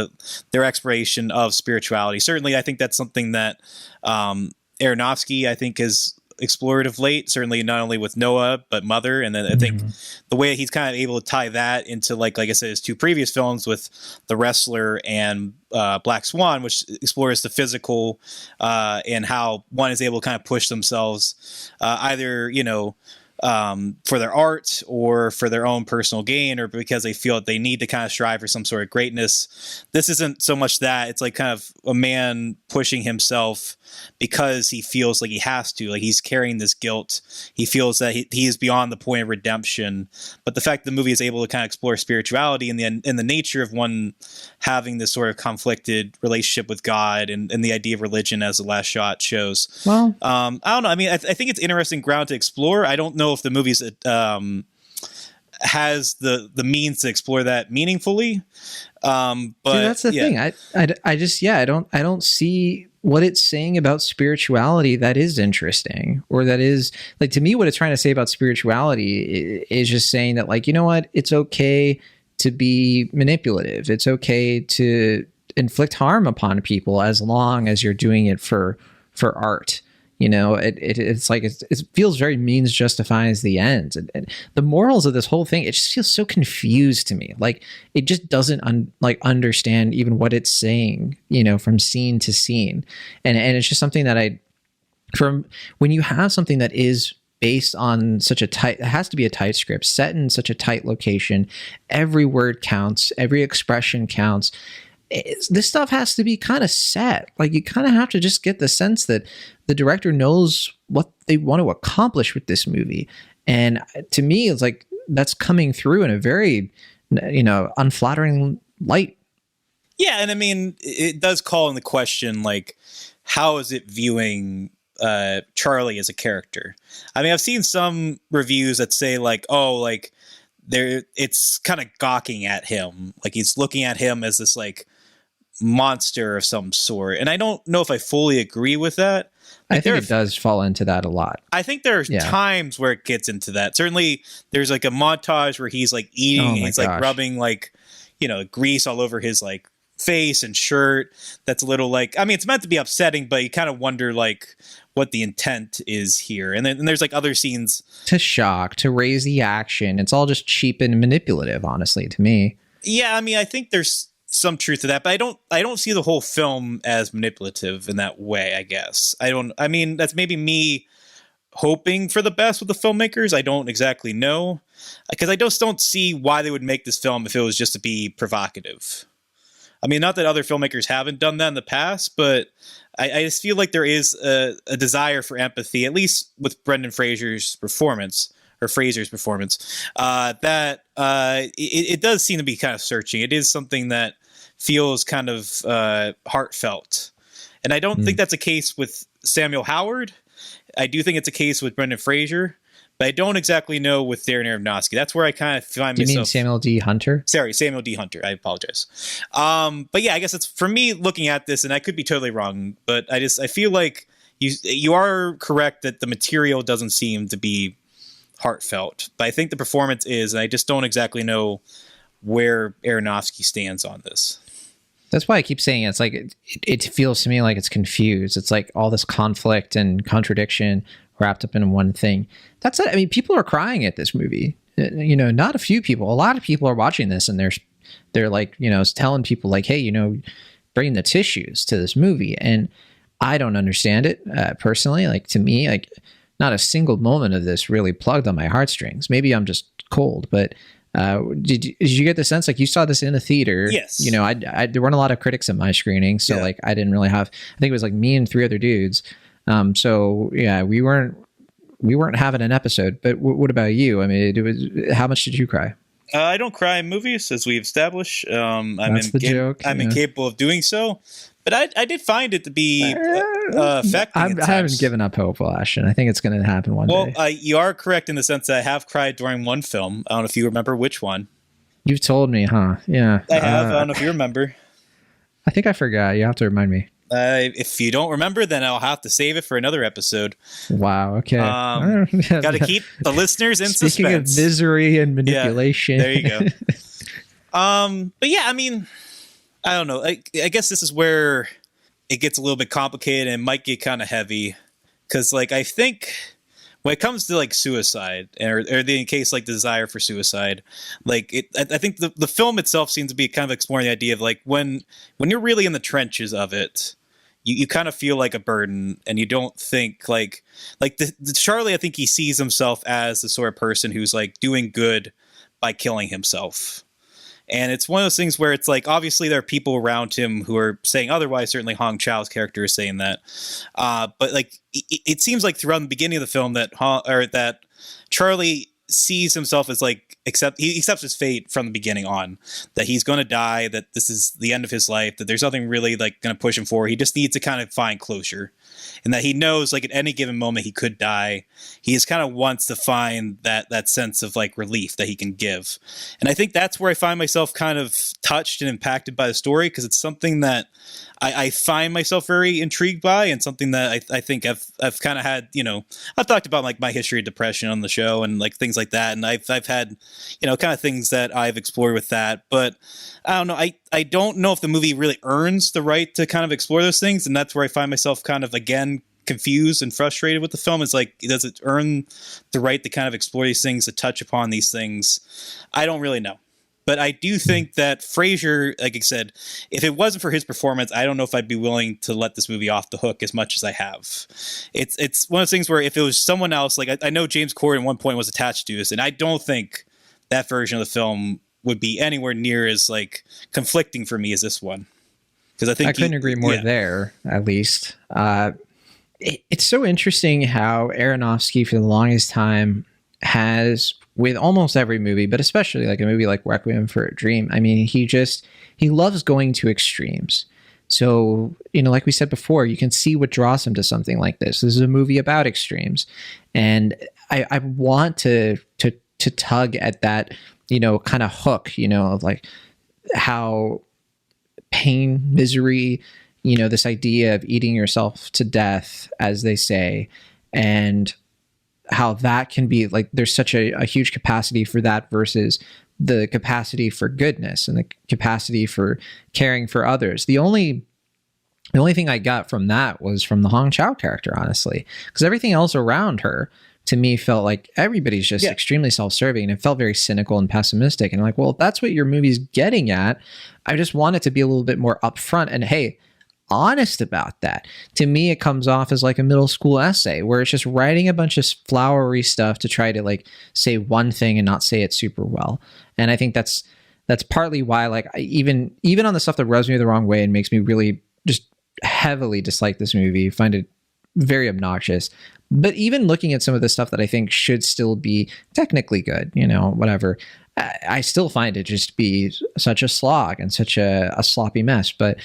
their exploration of spirituality. Certainly, I think that's something that Aronofsky, I think, has explored of late, certainly not only with Noah, but Mother. And then I think the way he's kind of able to tie that into, like I said, his two previous films with The Wrestler and Black Swan, which explores the physical and how one is able to kind of push themselves either, for their art or for their own personal gain, or because they feel that they need to kind of strive for some sort of greatness. This isn't so much that. It's like kind of a man pushing himself because he feels like he has to, like he's carrying this guilt. He feels that he is beyond the point of redemption. But the fact that the movie is able to kind of explore spirituality and the nature of one having this sort of conflicted relationship with God and the idea of religion, as The Last Shot shows. Well, I don't know. I mean, I think it's interesting ground to explore. I don't know if the movie's has the means to explore that meaningfully. But see, that's the thing. I don't see what it's saying about spirituality that is interesting, or that is like, to me, what it's trying to say about spirituality is just saying that, like, you know what, it's okay to be manipulative. It's okay to inflict harm upon people as long as you're doing it for art. It's like it feels very means justifies the ends, and the morals of this whole thing, it just feels so confused to me. Like it just doesn't understand even what it's saying, from scene to scene, and it's just something that from when you have something that is based on such a tight, it has to be a tight script set in such a tight location. Every word counts, every expression counts. This stuff has to be kind of set. Like you kind of have to just get the sense that the director knows what they want to accomplish with this movie. And to me, it's like that's coming through in a very, unflattering light. Yeah. And I mean, it does call into question, like, how is it viewing Charlie as a character? I mean, I've seen some reviews that say like, oh, like it's kind of gawking at him. Like he's looking at him as this like monster of some sort. And I don't know if I fully agree with that. Like, I think it does fall into that a lot. I think there's times where it gets into that. Certainly there's like a montage where he's like eating and he's like rubbing like, grease all over his like face and shirt that's a little like, I mean, it's meant to be upsetting, but you kind of wonder like what the intent is here. And then there's like other scenes to shock, to raise the action. It's all just cheap and manipulative, honestly, to me. Yeah, I mean, I think there's some truth to that, but I don't see the whole film as manipulative in that way, I guess. I mean, that's maybe me hoping for the best with the filmmakers. I don't exactly know, because I just don't see why they would make this film if it was just to be provocative. I mean, not that other filmmakers haven't done that in the past, but I just feel like there is a desire for empathy, at least with Brendan Fraser's performance, that it does seem to be kind of searching. It is something that feels kind of heartfelt. And I don't think that's a case with Samuel Howard. I do think it's a case with Brendan Fraser, but I don't exactly know with Darren Aronofsky. That's where I kind of find myself. You mean Samuel D. Hunter? Sorry, Samuel D. Hunter. I apologize. But yeah, I guess it's for me looking at this, and I could be totally wrong, but I feel like you are correct that the material doesn't seem to be heartfelt, but I think the performance is, and I just don't exactly know where Aronofsky stands on this. That's why I keep saying it's like it feels to me like it's confused. It's like all this conflict and contradiction wrapped up in one thing. That's it. I mean, people are crying at this movie. You know, not a few people. A lot of people are watching this, and they're like, you know, telling people like, hey, you know, bring the tissues to this movie. And I don't understand it personally. Like, to me, like, not a single moment of this really plugged on my heartstrings. Maybe I'm just cold, but did you get the sense like you saw this in a theater? Yes. You know, I there weren't a lot of critics at my screening, so like I didn't really have. I think it was like me and 3 other dudes. So yeah, we weren't having an episode. But what about you? I mean, how much did you cry? I don't cry in movies, as we've established. That's the joke. I'm incapable of doing so. But I did find it to be affecting. I haven't given up hope, Ashton. I think it's going to happen one day. Well, you are correct in the sense that I have cried during one film. I don't know if you remember which one. You've told me, huh? Yeah. I have. I don't know if you remember. I think I forgot. You have to remind me. If you don't remember, then I'll have to save it for another episode. Wow. Okay. Got to keep the listeners in suspense. Speaking of misery and manipulation. Yeah, there you go. But yeah, I mean, I don't know. I guess this is where it gets a little bit complicated and might get kind of heavy, because like I think when it comes to like suicide or the case like desire for suicide, like I think the film itself seems to be kind of exploring the idea of like when you're really in the trenches of it, you kind of feel like a burden, and you don't think like the Charlie. I think he sees himself as the sort of person who's like doing good by killing himself. And it's one of those things where it's like, obviously there are people around him who are saying otherwise. Certainly Hong Chau's character is saying that. But like, it seems like throughout the beginning of the film that Charlie sees himself as like, he accepts his fate from the beginning on, that he's going to die, that this is the end of his life, that there's nothing really like going to push him forward. He just needs to kind of find closure, and that he knows like at any given moment he could die. He just kind of wants to find that sense of like relief that he can give. And I think that's where I find myself kind of touched and impacted by the story, because it's something that I find myself very intrigued by, and something that I think I've kind of had, you know, I've talked about like my history of depression on the show and like things like that. And I've had, you know, kind of things that I've explored with that, but I don't know. I don't know if the movie really earns the right to kind of explore those things. And that's where I find myself kind of, again, confused and frustrated with the film. Is like, does it earn the right to kind of explore these things, to touch upon these things? I don't really know. But I do think that Fraser, like I said, if it wasn't for his performance, I don't know if I'd be willing to let this movie off the hook as much as I have. It's one of those things where if it was someone else, like I know James Corden at one point was attached to this, and I don't think that version of the film would be anywhere near as like conflicting for me as this one. Because I think I couldn't agree more there, at least. It's so interesting how Aronofsky for the longest time has, with almost every movie, but especially like a movie like Requiem for a Dream, I mean, he loves going to extremes. So, you know, like we said before, you can see what draws him to something like this. This is a movie about extremes. And I want to tug at that, you know, kind of hook, you know, of like how pain, misery, you know, this idea of eating yourself to death, as they say, and how that can be like, there's such a huge capacity for that versus the capacity for goodness and the capacity for caring for others. The only thing I got from that was from the Hong Chau character, honestly, because everything else around her to me felt like everybody's just extremely self-serving, and it felt very cynical and pessimistic. And I'm like, well, if that's what your movie's getting at, I just want it to be a little bit more upfront and, hey, honest about that. To me, it comes off as like a middle school essay where it's just writing a bunch of flowery stuff to try to like say one thing and not say it super well. And I think that's partly why, like, even on the stuff that rubs me the wrong way and makes me really just heavily dislike this movie, find it very obnoxious. But even looking at some of the stuff that I think should still be technically good, whatever, I still find it just be such a slog and such a sloppy mess. But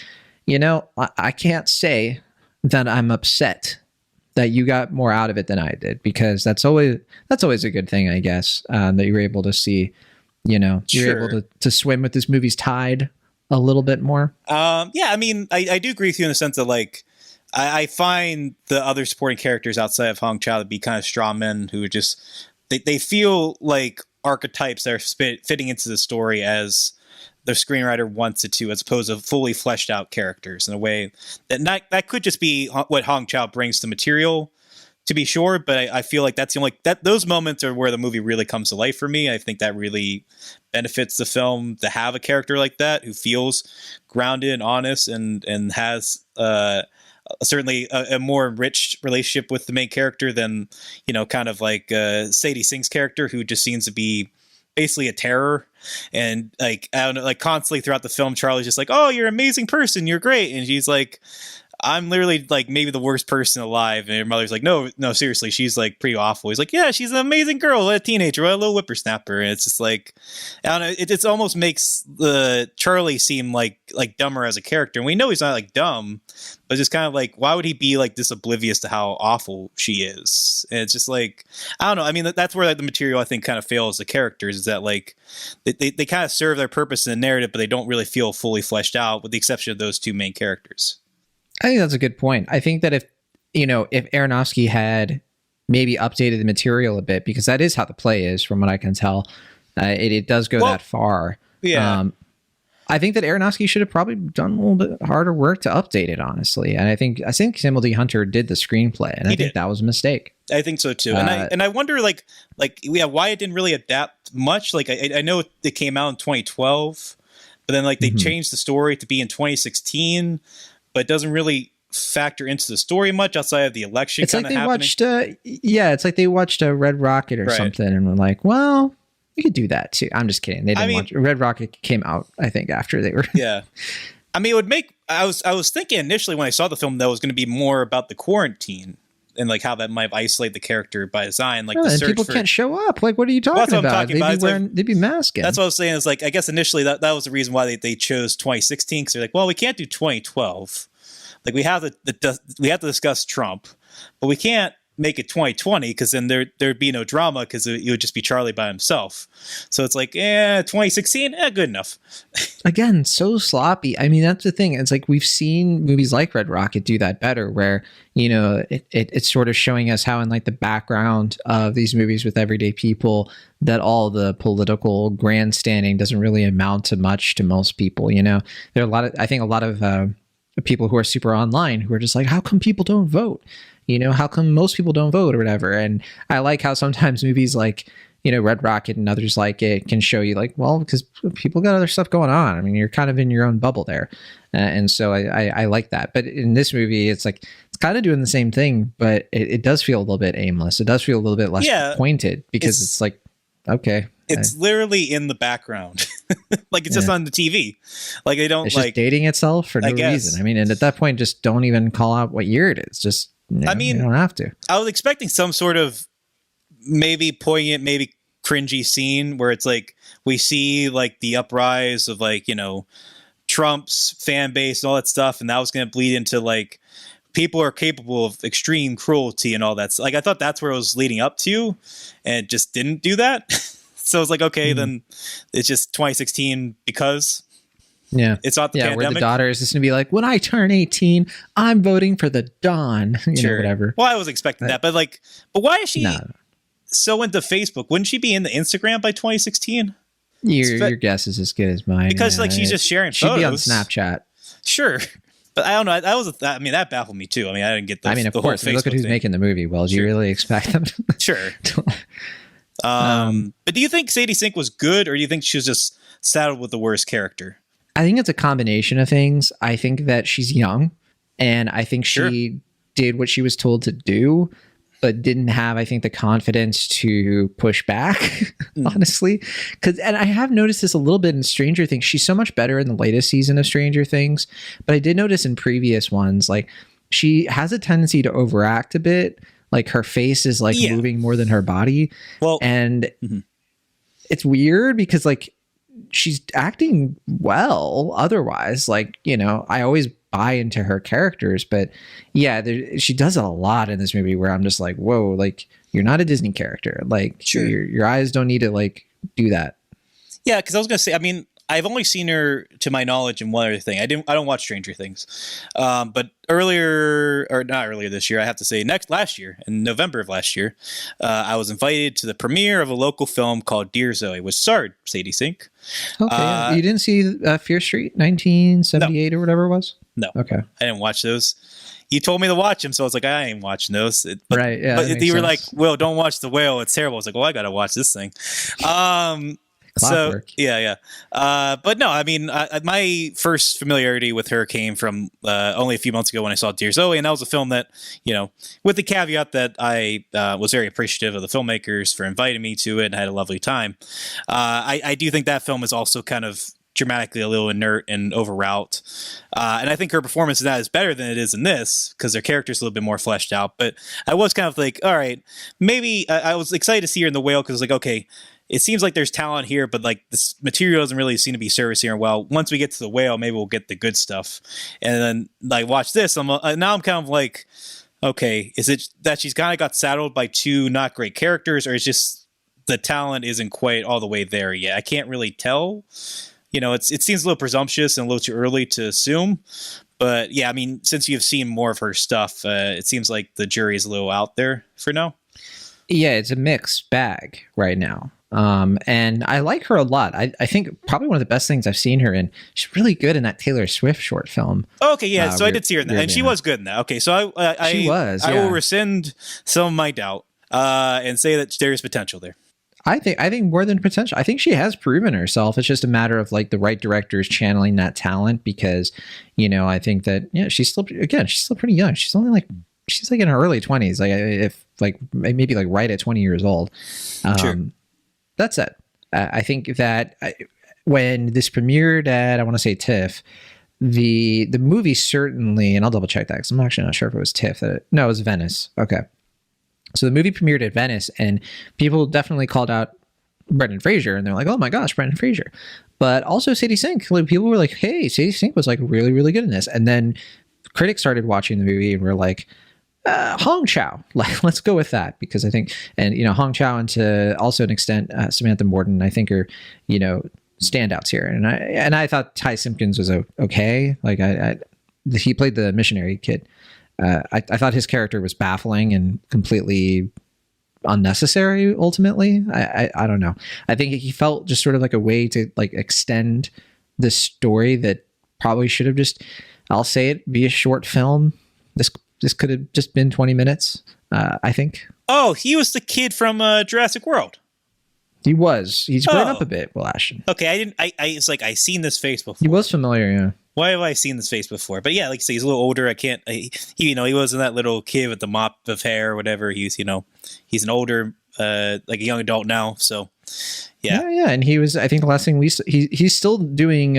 I can't say that I'm upset that you got more out of it than I did, because that's always a good thing, I guess, that you were able to see, you're able to swim with this movie's tide a little bit more. I mean, I do agree with you in the sense that, like, I find the other supporting characters outside of Hong Chau to be kind of straw men who just, they feel like archetypes that are fitting into the story as the screenwriter wants it to, as opposed to fully fleshed out characters in a way that could just be what Hong Chau brings to material, to be sure. But I feel like that's the only, those moments are where the movie really comes to life for me. I think that really benefits the film to have a character like that who feels grounded and honest and has certainly a more enriched relationship with the main character than, kind of like Sadie Singh's character, who just seems to be basically a terror. And like, I don't know, like constantly throughout the film, Charlie's just like, oh, you're an amazing person, you're great. And she's like, I'm literally like maybe the worst person alive. And her mother's like, no, seriously, she's like pretty awful. He's like, yeah, she's an amazing girl, a teenager, a little whippersnapper. And it's just like, I don't know, it almost makes the Charlie seem like dumber as a character. And we know he's not like dumb, but just kind of like, why would he be like this oblivious to how awful she is? And it's just like, I don't know. I mean, that's where like the material I think kind of fails the characters, is that like they kind of serve their purpose in the narrative, but they don't really feel fully fleshed out, with the exception of those two main characters. I think that's a good point. I think that if Aronofsky had maybe updated the material a bit, because that is how the play is, from what I can tell, it does go that far. Yeah. I think that Aronofsky should have probably done a little bit harder work to update it, honestly. And I think Samuel D. Hunter did the screenplay, and I think that was a mistake. I think so too. And I wonder why it didn't really adapt much. Like I know it came out in 2012, but then like they changed the story to be in 2016. But it doesn't really factor into the story much outside of the election. It's like they watched, it's like they watched a Red Rocket or something, and were like, well, we could do that too. I'm just kidding. They didn't watch Red Rocket. Came out, I think, after they were. Yeah, I mean, it would make. I was thinking initially when I saw the film that it was going to be more about the quarantine and like how that might isolate the character by design. Like, and people can't show up. Like, what are you talking about? They'd be masking. That's what I was saying. Is like, I guess initially that was the reason why they chose 2016, because they're like, well, we can't do 2012. Like, we have to discuss Trump, but we can't make it 2020 because then there'd be no drama, because it would just be Charlie by himself. So it's like, 2016, good enough. Again, so sloppy. I mean, that's the thing. It's like we've seen movies like Red Rocket do that better, where it's sort of showing us how in like the background of these movies with everyday people, that all the political grandstanding doesn't really amount to much to most people. There are a lot of people who are super online who are just like, how come people don't vote? How come most people don't vote or whatever? And I like how sometimes movies like, Red Rocket and others like it can show you like, well, because people got other stuff going on. I mean, you're kind of in your own bubble there. And so I like that. But in this movie, it's like, it's kind of doing the same thing, but it does feel a little bit aimless. It does feel a little bit less pointed, because it's like, okay. It's literally in the background. Like, it's just on the TV. Like, they don't, it's just dating itself for no reason. I mean, and at that point, just don't even call out what year it is. Just, I mean, you don't have to. I was expecting some sort of maybe poignant, maybe cringy scene where it's like we see like the uprise of like, Trump's fan base and all that stuff, and that was going to bleed into like people are capable of extreme cruelty and all that. Like, I thought that's where it was leading up to, and it just didn't do that. So it's like, okay, then it's just 2016 because it's not the pandemic. Where the daughter is just gonna be like, when I turn 18, I'm voting for the Dawn, whatever. Well, I was expecting that, but why is she so into Facebook? Wouldn't she be into Instagram by 2016? Your guess is as good as mine. Because like she's just sharing she'd photos. be on Snapchat. Sure. But I don't know. That baffled me too. I mean, I didn't get the. I mean, of course. Look at who's making the movie. Well, do you really expect them? Sure. But do you think Sadie Sink was good, or do you think she was just saddled with the worst character? I think it's a combination of things. I think that she's young, and I think she did what she was told to do, but didn't have, I think, the confidence to push back, honestly. And I have noticed this a little bit in Stranger Things. She's so much better in the latest season of Stranger Things, but I did notice in previous ones, like, she has a tendency to overact a bit. Like, her face is like moving more than her body. Well, and it's weird because like she's acting well otherwise. Like, you know, I always buy into her characters, but she does a lot in this movie where I'm just like, whoa, like, you're not a Disney character. Like, your eyes don't need to like do that. Yeah, because I was gonna say, I mean, I've only seen her, to my knowledge, in one other thing. I don't watch Stranger Things, but not earlier this year, I have to say, last year, in November of last year, I was invited to the premiere of a local film called Dear Zoe, which starred Sadie Sink. Okay, you didn't see Fear Street 1978 or whatever it was? No. Okay, I didn't watch those. You told me to watch them, so I was like, I ain't watching those. Right? Yeah. But you were like, "Well, don't watch The Whale; it's terrible." I was like, "Well, I got to watch this thing." Clockwork. So but no, I mean, my first familiarity with her came from only a few months ago when I saw Dear Zoe, and that was a film that, you know, with the caveat that I was very appreciative of the filmmakers for inviting me to it and had a lovely time. I do think that film is also kind of dramatically a little inert and overwrought, and I think her performance in that is better than it is in this because their character's a little bit more fleshed out. But I was kind of like, all right, maybe I was excited to see her in The Whale because like, okay, it seems like there's talent here, but like this material doesn't really seem to be servicing her well. Once we get to The Whale, maybe we'll get the good stuff. And then like watch this, now I'm kind of like, okay, is it that she's kind of got saddled by two not great characters, or is just the talent isn't quite all the way there yet? I can't really tell. You know, it seems a little presumptuous and a little too early to assume. But yeah, I mean, since you've seen more of her stuff, it seems like the jury is a little out there for now. Yeah, it's a mixed bag right now. And I like her a lot. I think probably one of the best things I've seen her in. She's really good in that Taylor Swift short film. Oh, okay, yeah. So I did see her in that, and she was good in that. Okay, so I will rescind some of my doubt and say that there is potential there. I think more than potential. I think she has proven herself. It's just a matter of like the right directors channeling that talent because, you know, I think that she's still pretty young. She's like in her early 20s. Like if like maybe like right at 20 years old. Sure. That said, I think that when this premiered at, I want to say TIFF, the movie certainly, and I'll double check that because I'm actually not sure if it was TIFF. No, it was Venice. Okay. So the movie premiered at Venice and people definitely called out Brendan Fraser and they're like, oh my gosh, Brendan Fraser. But also Sadie Sink. Like, people were like, hey, Sadie Sink was like really, really good in this. And then critics started watching the movie and were like, Hong Chau, like, let's go with that because I think, and you know, Hong Chau and to also an extent Samantha Morton, I think are, you know, standouts here. And I thought Ty Simpkins was okay. Like he played the missionary kid. I thought his character was baffling and completely unnecessary. Ultimately, I don't know. I think he felt just sort of like a way to like extend the story that probably should have just, I'll say it, be a short film. This could have just been 20 minutes, I think. Oh, he was the kid from Jurassic World. He was. He's grown up a bit, Will Ashton. Okay, I didn't. It's like I seen this face before. He was familiar, yeah. Why have I seen this face before? But yeah, like you say, he's a little older. I can't. He wasn't that little kid with the mop of hair or whatever. He's an older, like a young adult now. So yeah. And he was. I think the last thing he's still doing.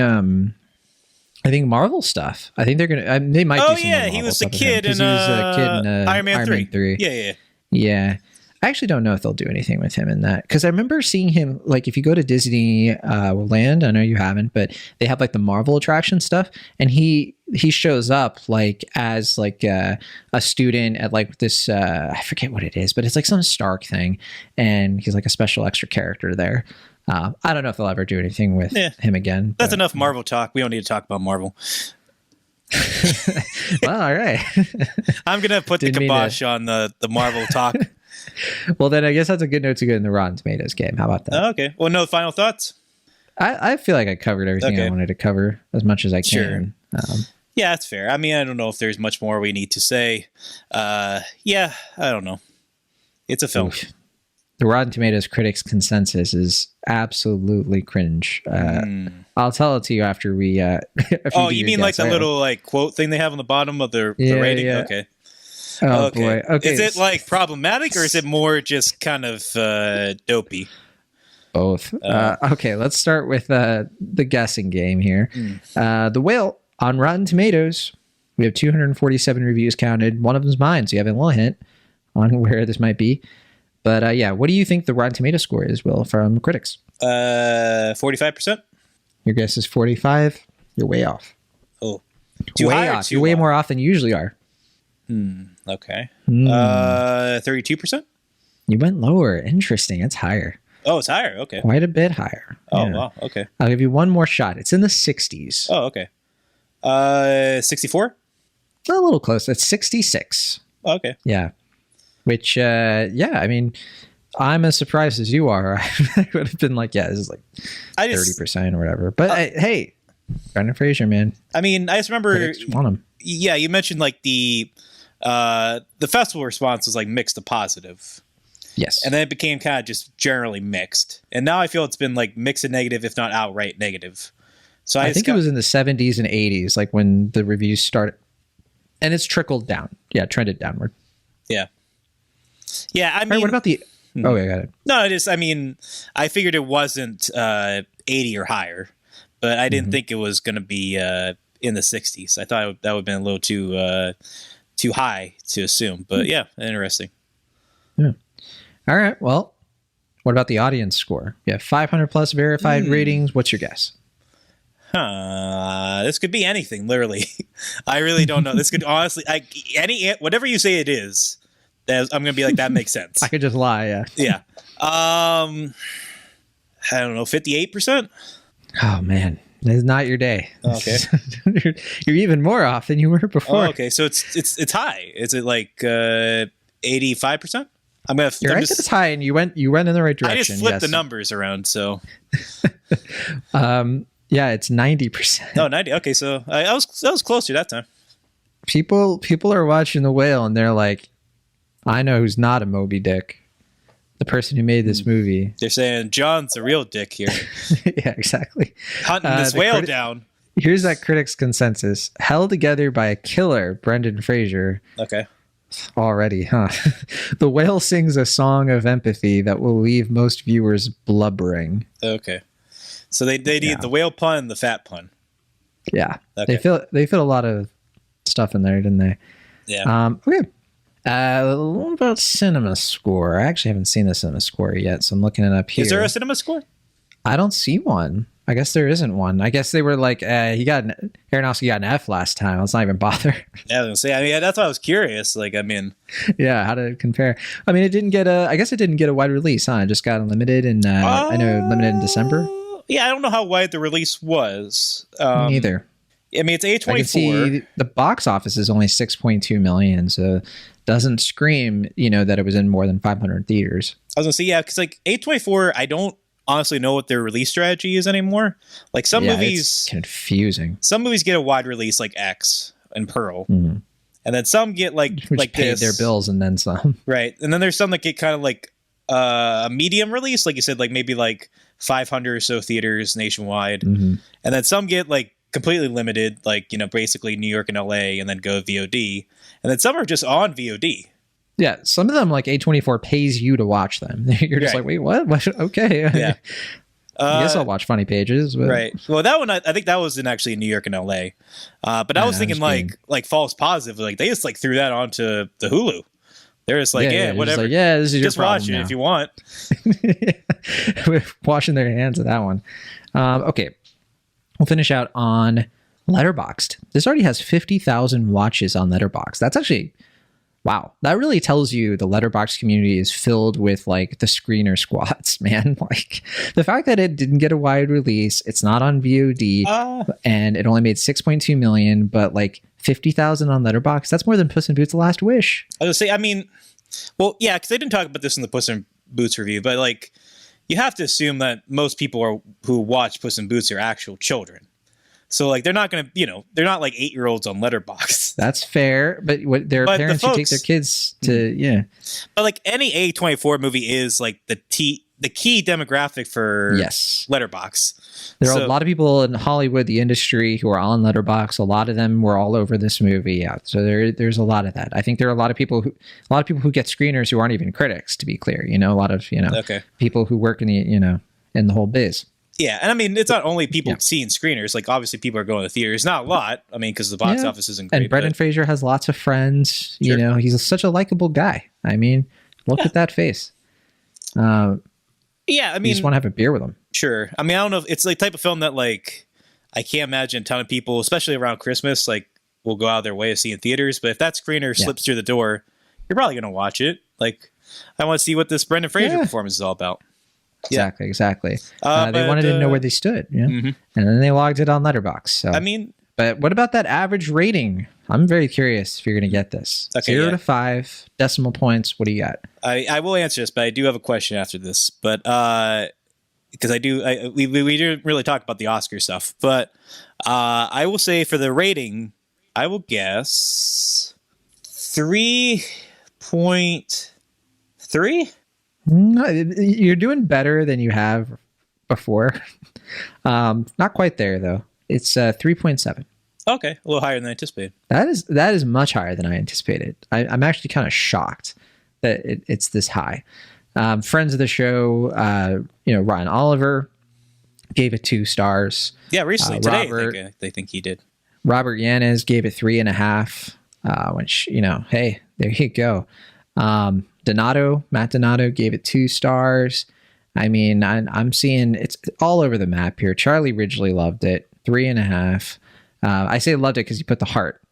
I think Marvel stuff. I think they're gonna. They might. Oh do some yeah, he was the kid in Iron Man 3. Yeah. I actually don't know if they'll do anything with him in that because I remember seeing him like if you go to Disney Land, I know you haven't, but they have like the Marvel attraction stuff, and he shows up like as like a student at like this I forget what it is, but it's like some Stark thing, and he's like a special extra character there. I don't know if they'll ever do anything with him again. That's enough Marvel talk. We don't need to talk about Marvel. Well, all right. I'm gonna put the kibosh on the Marvel talk. Well, then I guess that's a good note to get in the Rotten Tomatoes game. How about that? Okay. Well, no final thoughts? I feel like I covered everything I wanted to cover as much as I can. Sure. Yeah, that's fair. I mean, I don't know if there's much more we need to say. Yeah, I don't know. It's a film. Oof. The Rotten Tomatoes critics consensus is absolutely cringe. I'll tell it to you after we. Oh, you mean like the little like quote thing they have on the bottom of the rating? Yeah. Okay. Oh boy. Okay. Is it like problematic or is it more just kind of dopey? Both. Okay, let's start with the guessing game here. The Whale on Rotten Tomatoes. We have 247 reviews counted. One of them's mine, so you have a little hint on where this might be. But yeah, what do you think the Rotten Tomato score is, Will, from critics? 45%. Your guess is 45. You're way off. Oh, way off. You're way more off than you usually are. Okay. 32%. You went lower. Interesting. It's higher. Oh, it's higher. Okay. Quite a bit higher. Oh, wow. Okay. I'll give you one more shot. It's in the 60s. Oh, okay. 64. A little close. It's 66. Oh, okay. Yeah. Which, yeah, I mean, I'm as surprised as you are. I would have been like, yeah, this is like 30% or whatever. But hey, Brendan Fraser, man. I mean, I just remember. Want him. Yeah, you mentioned like the festival response was like mixed to positive. Yes. And then it became kind of just generally mixed. And now I feel it's been like mixed and negative, if not outright negative. So I think it was in the 70s and 80s, like when the reviews started. And it's trickled down. Yeah, trended downward. Yeah. Yeah, I mean, right, what about the? Oh, yeah, got it. No, I mean, I figured it wasn't 80 or higher, but I didn't think it was going to be in the 60s. I thought that would have been a little too high to assume. But yeah, interesting. Yeah. All right. Well, what about the audience score? Yeah, 500 plus verified ratings. What's your guess? This could be anything. Literally, I really don't know. This could honestly, whatever you say it is. I'm going to be like, that makes sense. I could just lie, yeah. Yeah. I don't know, 58%? Oh, man. It's not your day. Okay. You're even more off than you were before. Oh, okay, so it's high. Is it like 85%? You're right that it's high, and you went in the right direction. I just flipped the numbers around, so. Yeah, it's 90%. Oh, 90. Okay, so I was closer that time. People are watching The Whale, and they're like, I know who's not a Moby Dick. The person who made this movie. They're saying John's a real dick here. Yeah, exactly. Hunting this whale down. Here's that critics' consensus. Held together by a killer, Brendan Fraser. Okay. Already, huh? The Whale sings a song of empathy that will leave most viewers blubbering. Okay. So they need the whale pun and the fat pun. Yeah. Okay. They fit a lot of stuff in there, didn't they? Yeah. Okay. What about cinema score? I actually haven't seen the cinema score yet, so I'm looking it up here. Is there a cinema score? I don't see one. I guess there isn't one. I guess they were like, Aronofsky got an F last time. Let's not even bother. Yeah, I was gonna say. I mean, that's why I was curious. Like, I mean, yeah, how did it compare? I mean, it didn't get a wide release, huh? It just got limited, and I know limited in December. Yeah, I don't know how wide the release was. Me neither. I mean, it's A24. I can see the box office is only 6.2 million, so doesn't scream, that it was in more than 500 theaters. I was gonna say, yeah, because like A24, I don't honestly know what their release strategy is anymore. Like some movies, it's confusing. Some movies get a wide release, like X and Pearl, and then some get which paid this, their bills and then some. Right, and then there's some that get kind of like a medium release, like you said, like maybe like 500 or so theaters nationwide, and then some get like completely limited, like basically New York and LA, and then go VOD, and then some are just on VOD. Yeah, some of them, like A24, pays you to watch them. You're just like, wait, what? Okay. Yeah. I guess I'll watch Funny Pages. But... Right. Well, that one, I think that was actually in New York and LA. But I was thinking like False Positive, like they just like threw that onto the Hulu. They're just like, whatever. Like, this is your just watch it now. if you want. Washing their hands of that one. Okay. We'll finish out on Letterboxd. This already has 50,000 watches on Letterboxd. That's actually... Wow, that really tells you the Letterboxd community is filled with like the screener squads, man. Like the fact that it didn't get a wide release, it's not on VOD, and it only made 6.2 million, but like 50,000 on Letterboxd. That's more than Puss in Boots: The Last Wish. I was gonna say, I mean, well, yeah, because they didn't talk about this in the Puss in Boots review, but like, you have to assume that most people who watch Puss in Boots are actual children. So like they're not going to, they're not like 8-year-olds on Letterboxd. That's fair, but there are parents who take their kids to But like any A24 movie is like the key demographic for Letterboxd. There are a lot of people in Hollywood, the industry, who are on Letterboxd. A lot of them were all over this movie. Yeah, so there's a lot of that. I think there are a lot of people who get screeners who aren't even critics. To be clear, a lot of people who work in the in the whole biz. Yeah, and I mean it's not only people seeing screeners. Like obviously people are going to theaters. Not a lot. I mean because the box office isn't great. And Brendan Fraser has lots of friends. Sure. He's such a likable guy. I mean, look at that face. Yeah, I mean, you just want to have a beer with him. Sure. I mean, I don't know if it's like type of film that like I can't imagine a ton of people, especially around Christmas, like will go out of their way to see in theaters. But if that screener slips through the door, you're probably going to watch it. Like, I want to see what this Brendan Fraser performance is all about. Exactly. They wanted to know where they stood, and then they logged it on Letterboxd. So I mean, but what about that average rating? I'm very curious if you're going to get this. Okay, 0 to 5 decimal points. What do you got? I will answer this, but I do have a question after this. But because we didn't really talk about the Oscar stuff, but I will say for the rating, I will guess 3.3. No, you're doing better than you have before. Not quite there though. It's 3.7. Okay, a little higher than I anticipated. That is much higher than I anticipated. I'm actually kind of shocked that it's this high. Friends of the show, Ryan Oliver gave it 2 stars. Yeah, recently today they think he did. Robert Yanez gave it 3.5. Which hey, there you go. Matt Donato gave it 2 stars. I mean, I'm seeing it's all over the map here. Charlie Ridgely loved it, 3.5. I say loved it because he put the heart.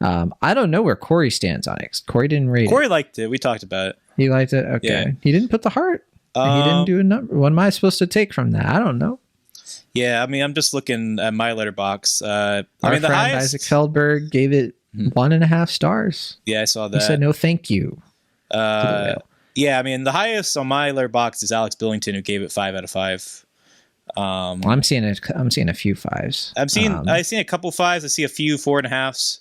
I don't know where Corey stands on it. Corey didn't rate it. Corey liked it. We talked about it. He liked it? Okay. Yeah. He didn't put the heart? He didn't do a number? What am I supposed to take from that? I don't know. Yeah, I mean, I'm just looking at my Letterboxd. Our friend Isaac Feldberg gave it 1.5 stars. Yeah, I saw that. He said no thank you. Yeah, I mean, the highest on my Letterboxd is Alex Billington, who gave it 5 out of 5. I'm seeing a few 5s. I've seen a couple 5s. I see a few 4.5s.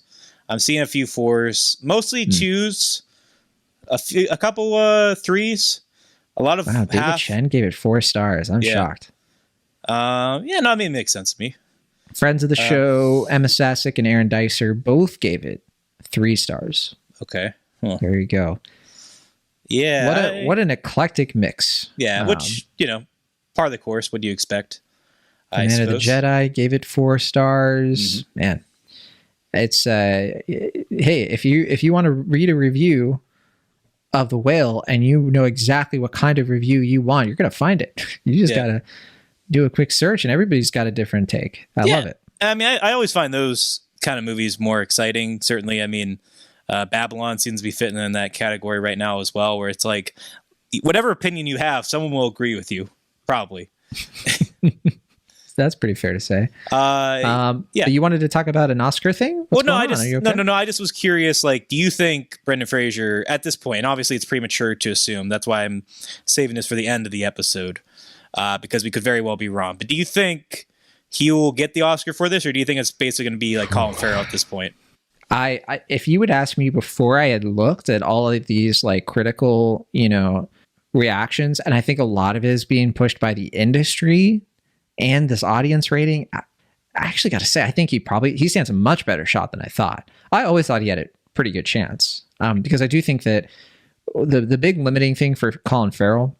I'm seeing a few 4s, mostly 2s, a couple 3s, a lot of David Chen gave it 4 stars. I'm shocked. I mean, it makes sense to me. Friends of the show, Emma Sasic and Aaron Dicer both gave it 3 stars. Okay. There you go. Yeah. What an eclectic mix. Yeah, which, part of the course. What do you expect? Man of the Jedi gave it 4 stars. Mm-hmm. Man, it's hey, if you want to read a review of The Whale and you know exactly what kind of review you want, you're gonna find it. You just gotta do a quick search, and everybody's got a different take. I love it. I mean, I always find those kind of movies more exciting. Certainly, I mean, Babylon seems to be fitting in that category right now as well, where it's like whatever opinion you have, someone will agree with you. Probably. That's pretty fair to say. Yeah. But you wanted to talk about an Oscar thing? No. I just was curious. Like, do you think Brendan Fraser at this point? And obviously, it's premature to assume. That's why I'm saving this for the end of the episode, because we could very well be wrong. But do you think he will get the Oscar for this, or do you think it's basically going to be like Colin Farrell at this point? I if you would ask me before I had looked at all of these like critical, reactions, and I think a lot of it is being pushed by the industry and this audience rating. I actually got to say, I think he stands a much better shot than I thought. I always thought he had a pretty good chance, because I do think that the big limiting thing for Colin Farrell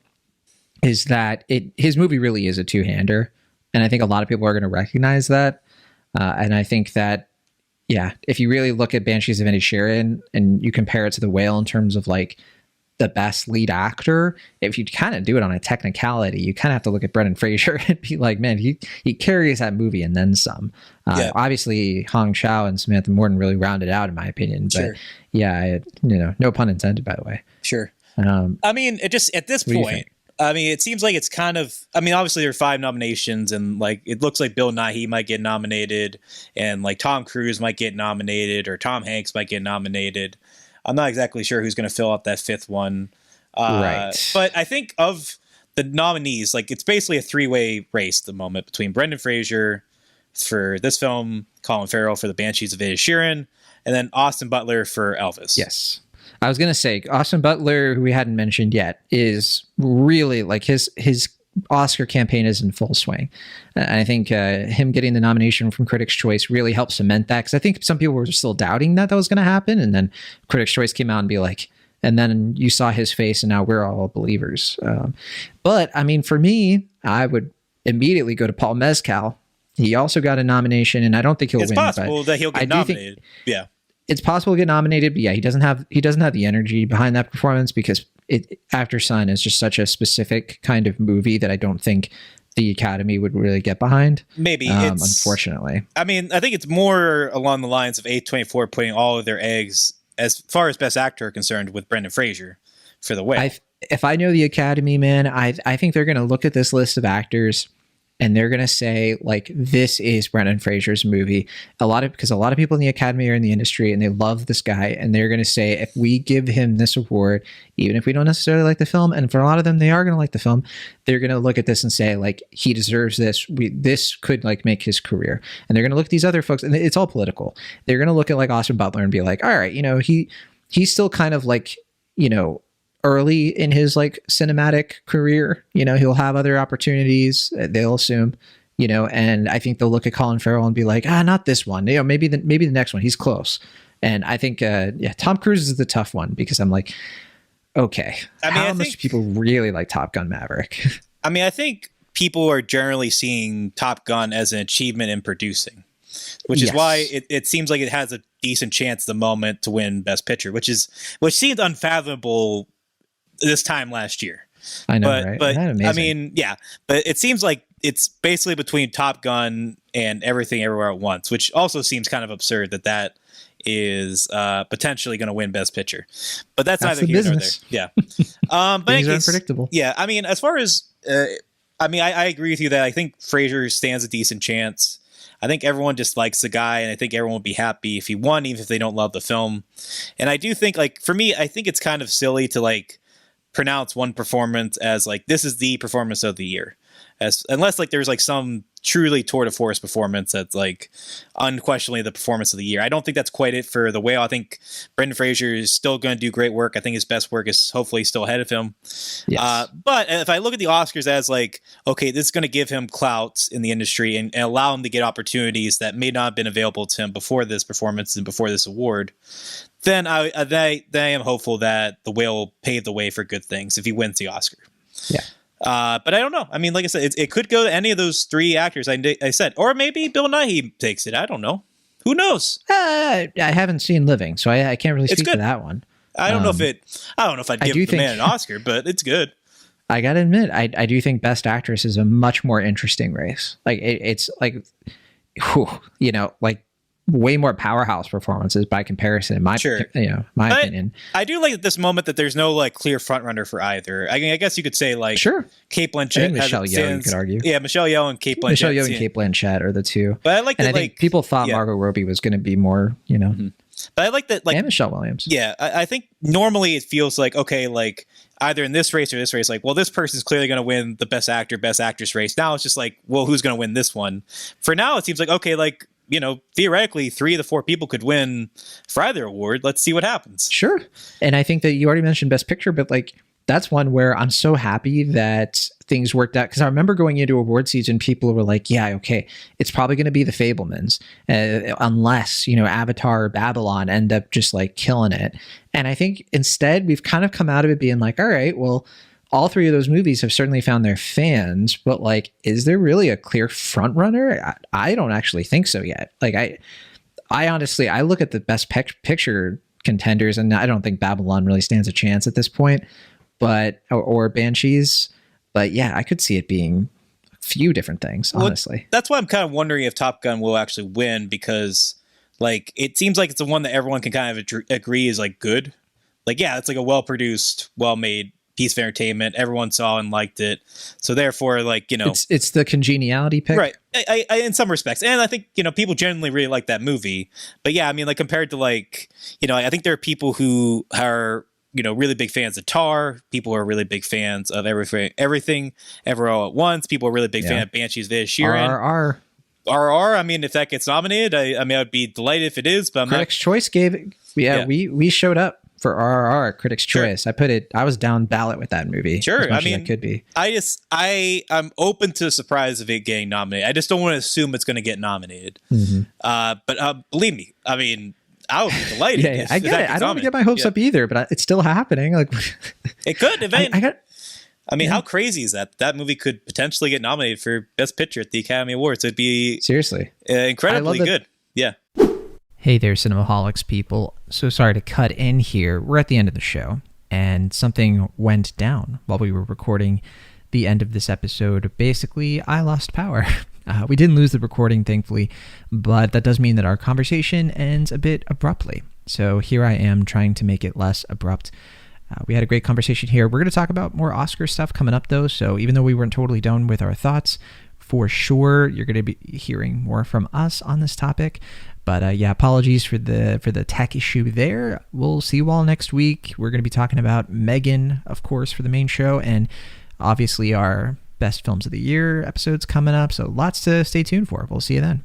is that his movie really is a two-hander, and I think a lot of people are going to recognize that. And I think that, if you really look at Banshees of Inisherin and you compare it to The Whale in terms of like the best lead actor, if you kind of do it on a technicality, you kind of have to look at Brendan Fraser and be like, man, he carries that movie and then some. Obviously, Hong Chau and Samantha Morton really rounded out, in my opinion. But no pun intended, by the way. Sure. I mean, it just at this point, I mean, it seems like it's kind of. I mean, obviously there are 5 nominations, and like it looks like Bill Nighy might get nominated, and like Tom Cruise might get nominated, or Tom Hanks might get nominated. I'm not exactly sure who's going to fill out that 5th one. Right. But I think of the nominees, like it's basically a 3-way race at the moment between Brendan Fraser for this film, Colin Farrell for The Banshees of Inisherin, and then Austin Butler for Elvis. Yes. I was going to say Austin Butler, who we hadn't mentioned yet, is really like his Oscar campaign is in full swing. I think him getting the nomination from Critics' Choice really helped cement that, because I think some people were still doubting that was going to happen, and then Critics' Choice came out and be like, and then you saw his face, and now we're all believers. But I mean, for me, I would immediately go to Paul Mescal. He also got a nomination, and I don't think he'll win. It's possible that he'll get nominated. Yeah. It's possible to get nominated, but yeah, he doesn't have the energy behind that performance, because After Sun is just such a specific kind of movie that I don't think the Academy would really get behind. Maybe, unfortunately. I mean, I think it's more along the lines of A24 putting all of their eggs, as far as Best Actor are concerned, with Brendan Fraser for The Whale. If I know the Academy, man, I think they're going to look at this list of actors and they're going to say, like, this is Brendan Fraser's movie. Because a lot of people in the Academy are in the industry and they love this guy. And they're going to say, if we give him this award, even if we don't necessarily like the film, and for a lot of them, they are going to like the film, they're going to look at this and say, like, he deserves this. This could, like, make his career. And they're going to look at these other folks, and it's all political. They're going to look at, like, Austin Butler and be like, all right, he's still kind of like, early in his like cinematic career, he'll have other opportunities, they'll assume, and I think they'll look at Colin Farrell and be like, not this one, maybe the next one, he's close. And I think, Tom Cruise is the tough one, because I'm like, okay, how much do people really like Top Gun Maverick? I mean, I think people are generally seeing Top Gun as an achievement in producing, which is why it seems like it has a decent chance at the moment to win Best Picture, which seemed unfathomable this time last year. I know, right? But I mean, yeah, but it seems like it's basically between Top Gun and Everything Everywhere at Once, which also seems kind of absurd that is potentially going to win Best Picture. But that's neither here nor there. Yeah. But things are unpredictable. Yeah. I mean, as far as, I agree with you that I think Fraser stands a decent chance. I think everyone just likes the guy, and I think everyone would be happy if he won, even if they don't love the film. And I do think, like, for me, I think it's kind of silly to, like, pronounce one performance as, like, this is the performance of the year, unless, like, there's, like, some truly tour de force performance that's, like, unquestionably the performance of the year. I don't think that's quite it for The Whale. I think Brendan Fraser is still going to do great work. I think his best work is hopefully still ahead of him. Yes. But if I look at the Oscars as, like, okay, this is going to give him clout in the industry and allow him to get opportunities that may not have been available to him before this performance and before this award, then I am hopeful that The Whale will pave the way for good things if he wins the Oscar. Yeah. But I don't know. I mean, like I said, it could go to any of those three actors I said, or maybe Bill Nighy takes it. I don't know. Who knows? I haven't seen Living, so I can't really speak to that one. I don't know if I'd give the man an Oscar, but it's good. I gotta admit, I do think Best Actress is a much more interesting race. Like it's like, like way more powerhouse performances by comparison, in my opinion. I do like at this moment that there's no like clear front runner for either. I mean, I guess you could say like Cate Blanchett. I think Michelle Yeoh, you could argue. Yeah, Michelle Yeoh and Cate Blanchett. Michelle Yeoh and Cate Blanchett are the two. But I like that, I think people thought Margot Robbie was going to be more, Mm-hmm. But I like that, like, and Michelle Williams. Yeah, I think normally it feels like, okay, like either in this race or this race, like, well, this person's clearly going to win the Best Actor, Best Actress race. Now it's just like, well, who's going to win this one? For now, it seems like, okay, like, theoretically, 3 of the 4 people could win for either award. Let's see what happens. Sure. And I think that you already mentioned Best Picture, but like, that's one where I'm so happy that things worked out. Because I remember going into award season, people were like, yeah, okay, it's probably going to be The Fabelmans, unless, Avatar or Babylon end up just like killing it. And I think instead we've kind of come out of it being like, all right, well, all 3 of those movies have certainly found their fans, but like, is there really a clear front runner? I don't actually think so yet. Like I honestly, I look at the Best Picture contenders, and I don't think Babylon really stands a chance at this point, or Banshees. But yeah, I could see it being a few different things, honestly. That's why I'm kind of wondering if Top Gun will actually win, because like, it seems like it's the one that everyone can kind of agree is like good. Like, yeah, it's like a well-produced, well-made piece of entertainment. Everyone saw and liked it, so therefore, like, it's the congeniality pick, right? I in some respects, and I think people generally really like that movie. But yeah, I mean, like, compared to like, I think there are people who are really big fans of Tar. People are really big fans of everything, Ever All at Once. People are really big fan of Banshees of Inisherin. RR. I mean, if that gets nominated, I would be delighted if it is. But Critics' Choice gave it. Yeah, we showed up for RRR, Critics' Choice. I was down ballot with that movie. Sure, as much as I could be. I'm open to the surprise of it getting nominated. I just don't want to assume it's going to nominated. But believe me, I mean, I would be delighted. I get it. I don't want to get my hopes up either, but it's still happening. Like it could. How crazy is that? That movie could potentially get nominated for Best Picture at the Academy Awards. It'd be seriously incredibly good. Yeah. Hey there, Cinemaholics people. So sorry to cut in here. We're at the end of the show, and something went down while we were recording the end of this episode. Basically, I lost power. We didn't lose the recording, thankfully, but that does mean that our conversation ends a bit abruptly. So here I am trying to make it less abrupt. We had a great conversation here. We're going to talk about more Oscar stuff coming up, though. So even though we weren't totally done with our thoughts, for sure, you're going to be hearing more from us on this topic. But apologies for the tech issue there. We'll see you all next week. We're going to be talking about Megan, of course, for the main show, and obviously our Best Films of the Year episodes coming up. So lots to stay tuned for. We'll see you then.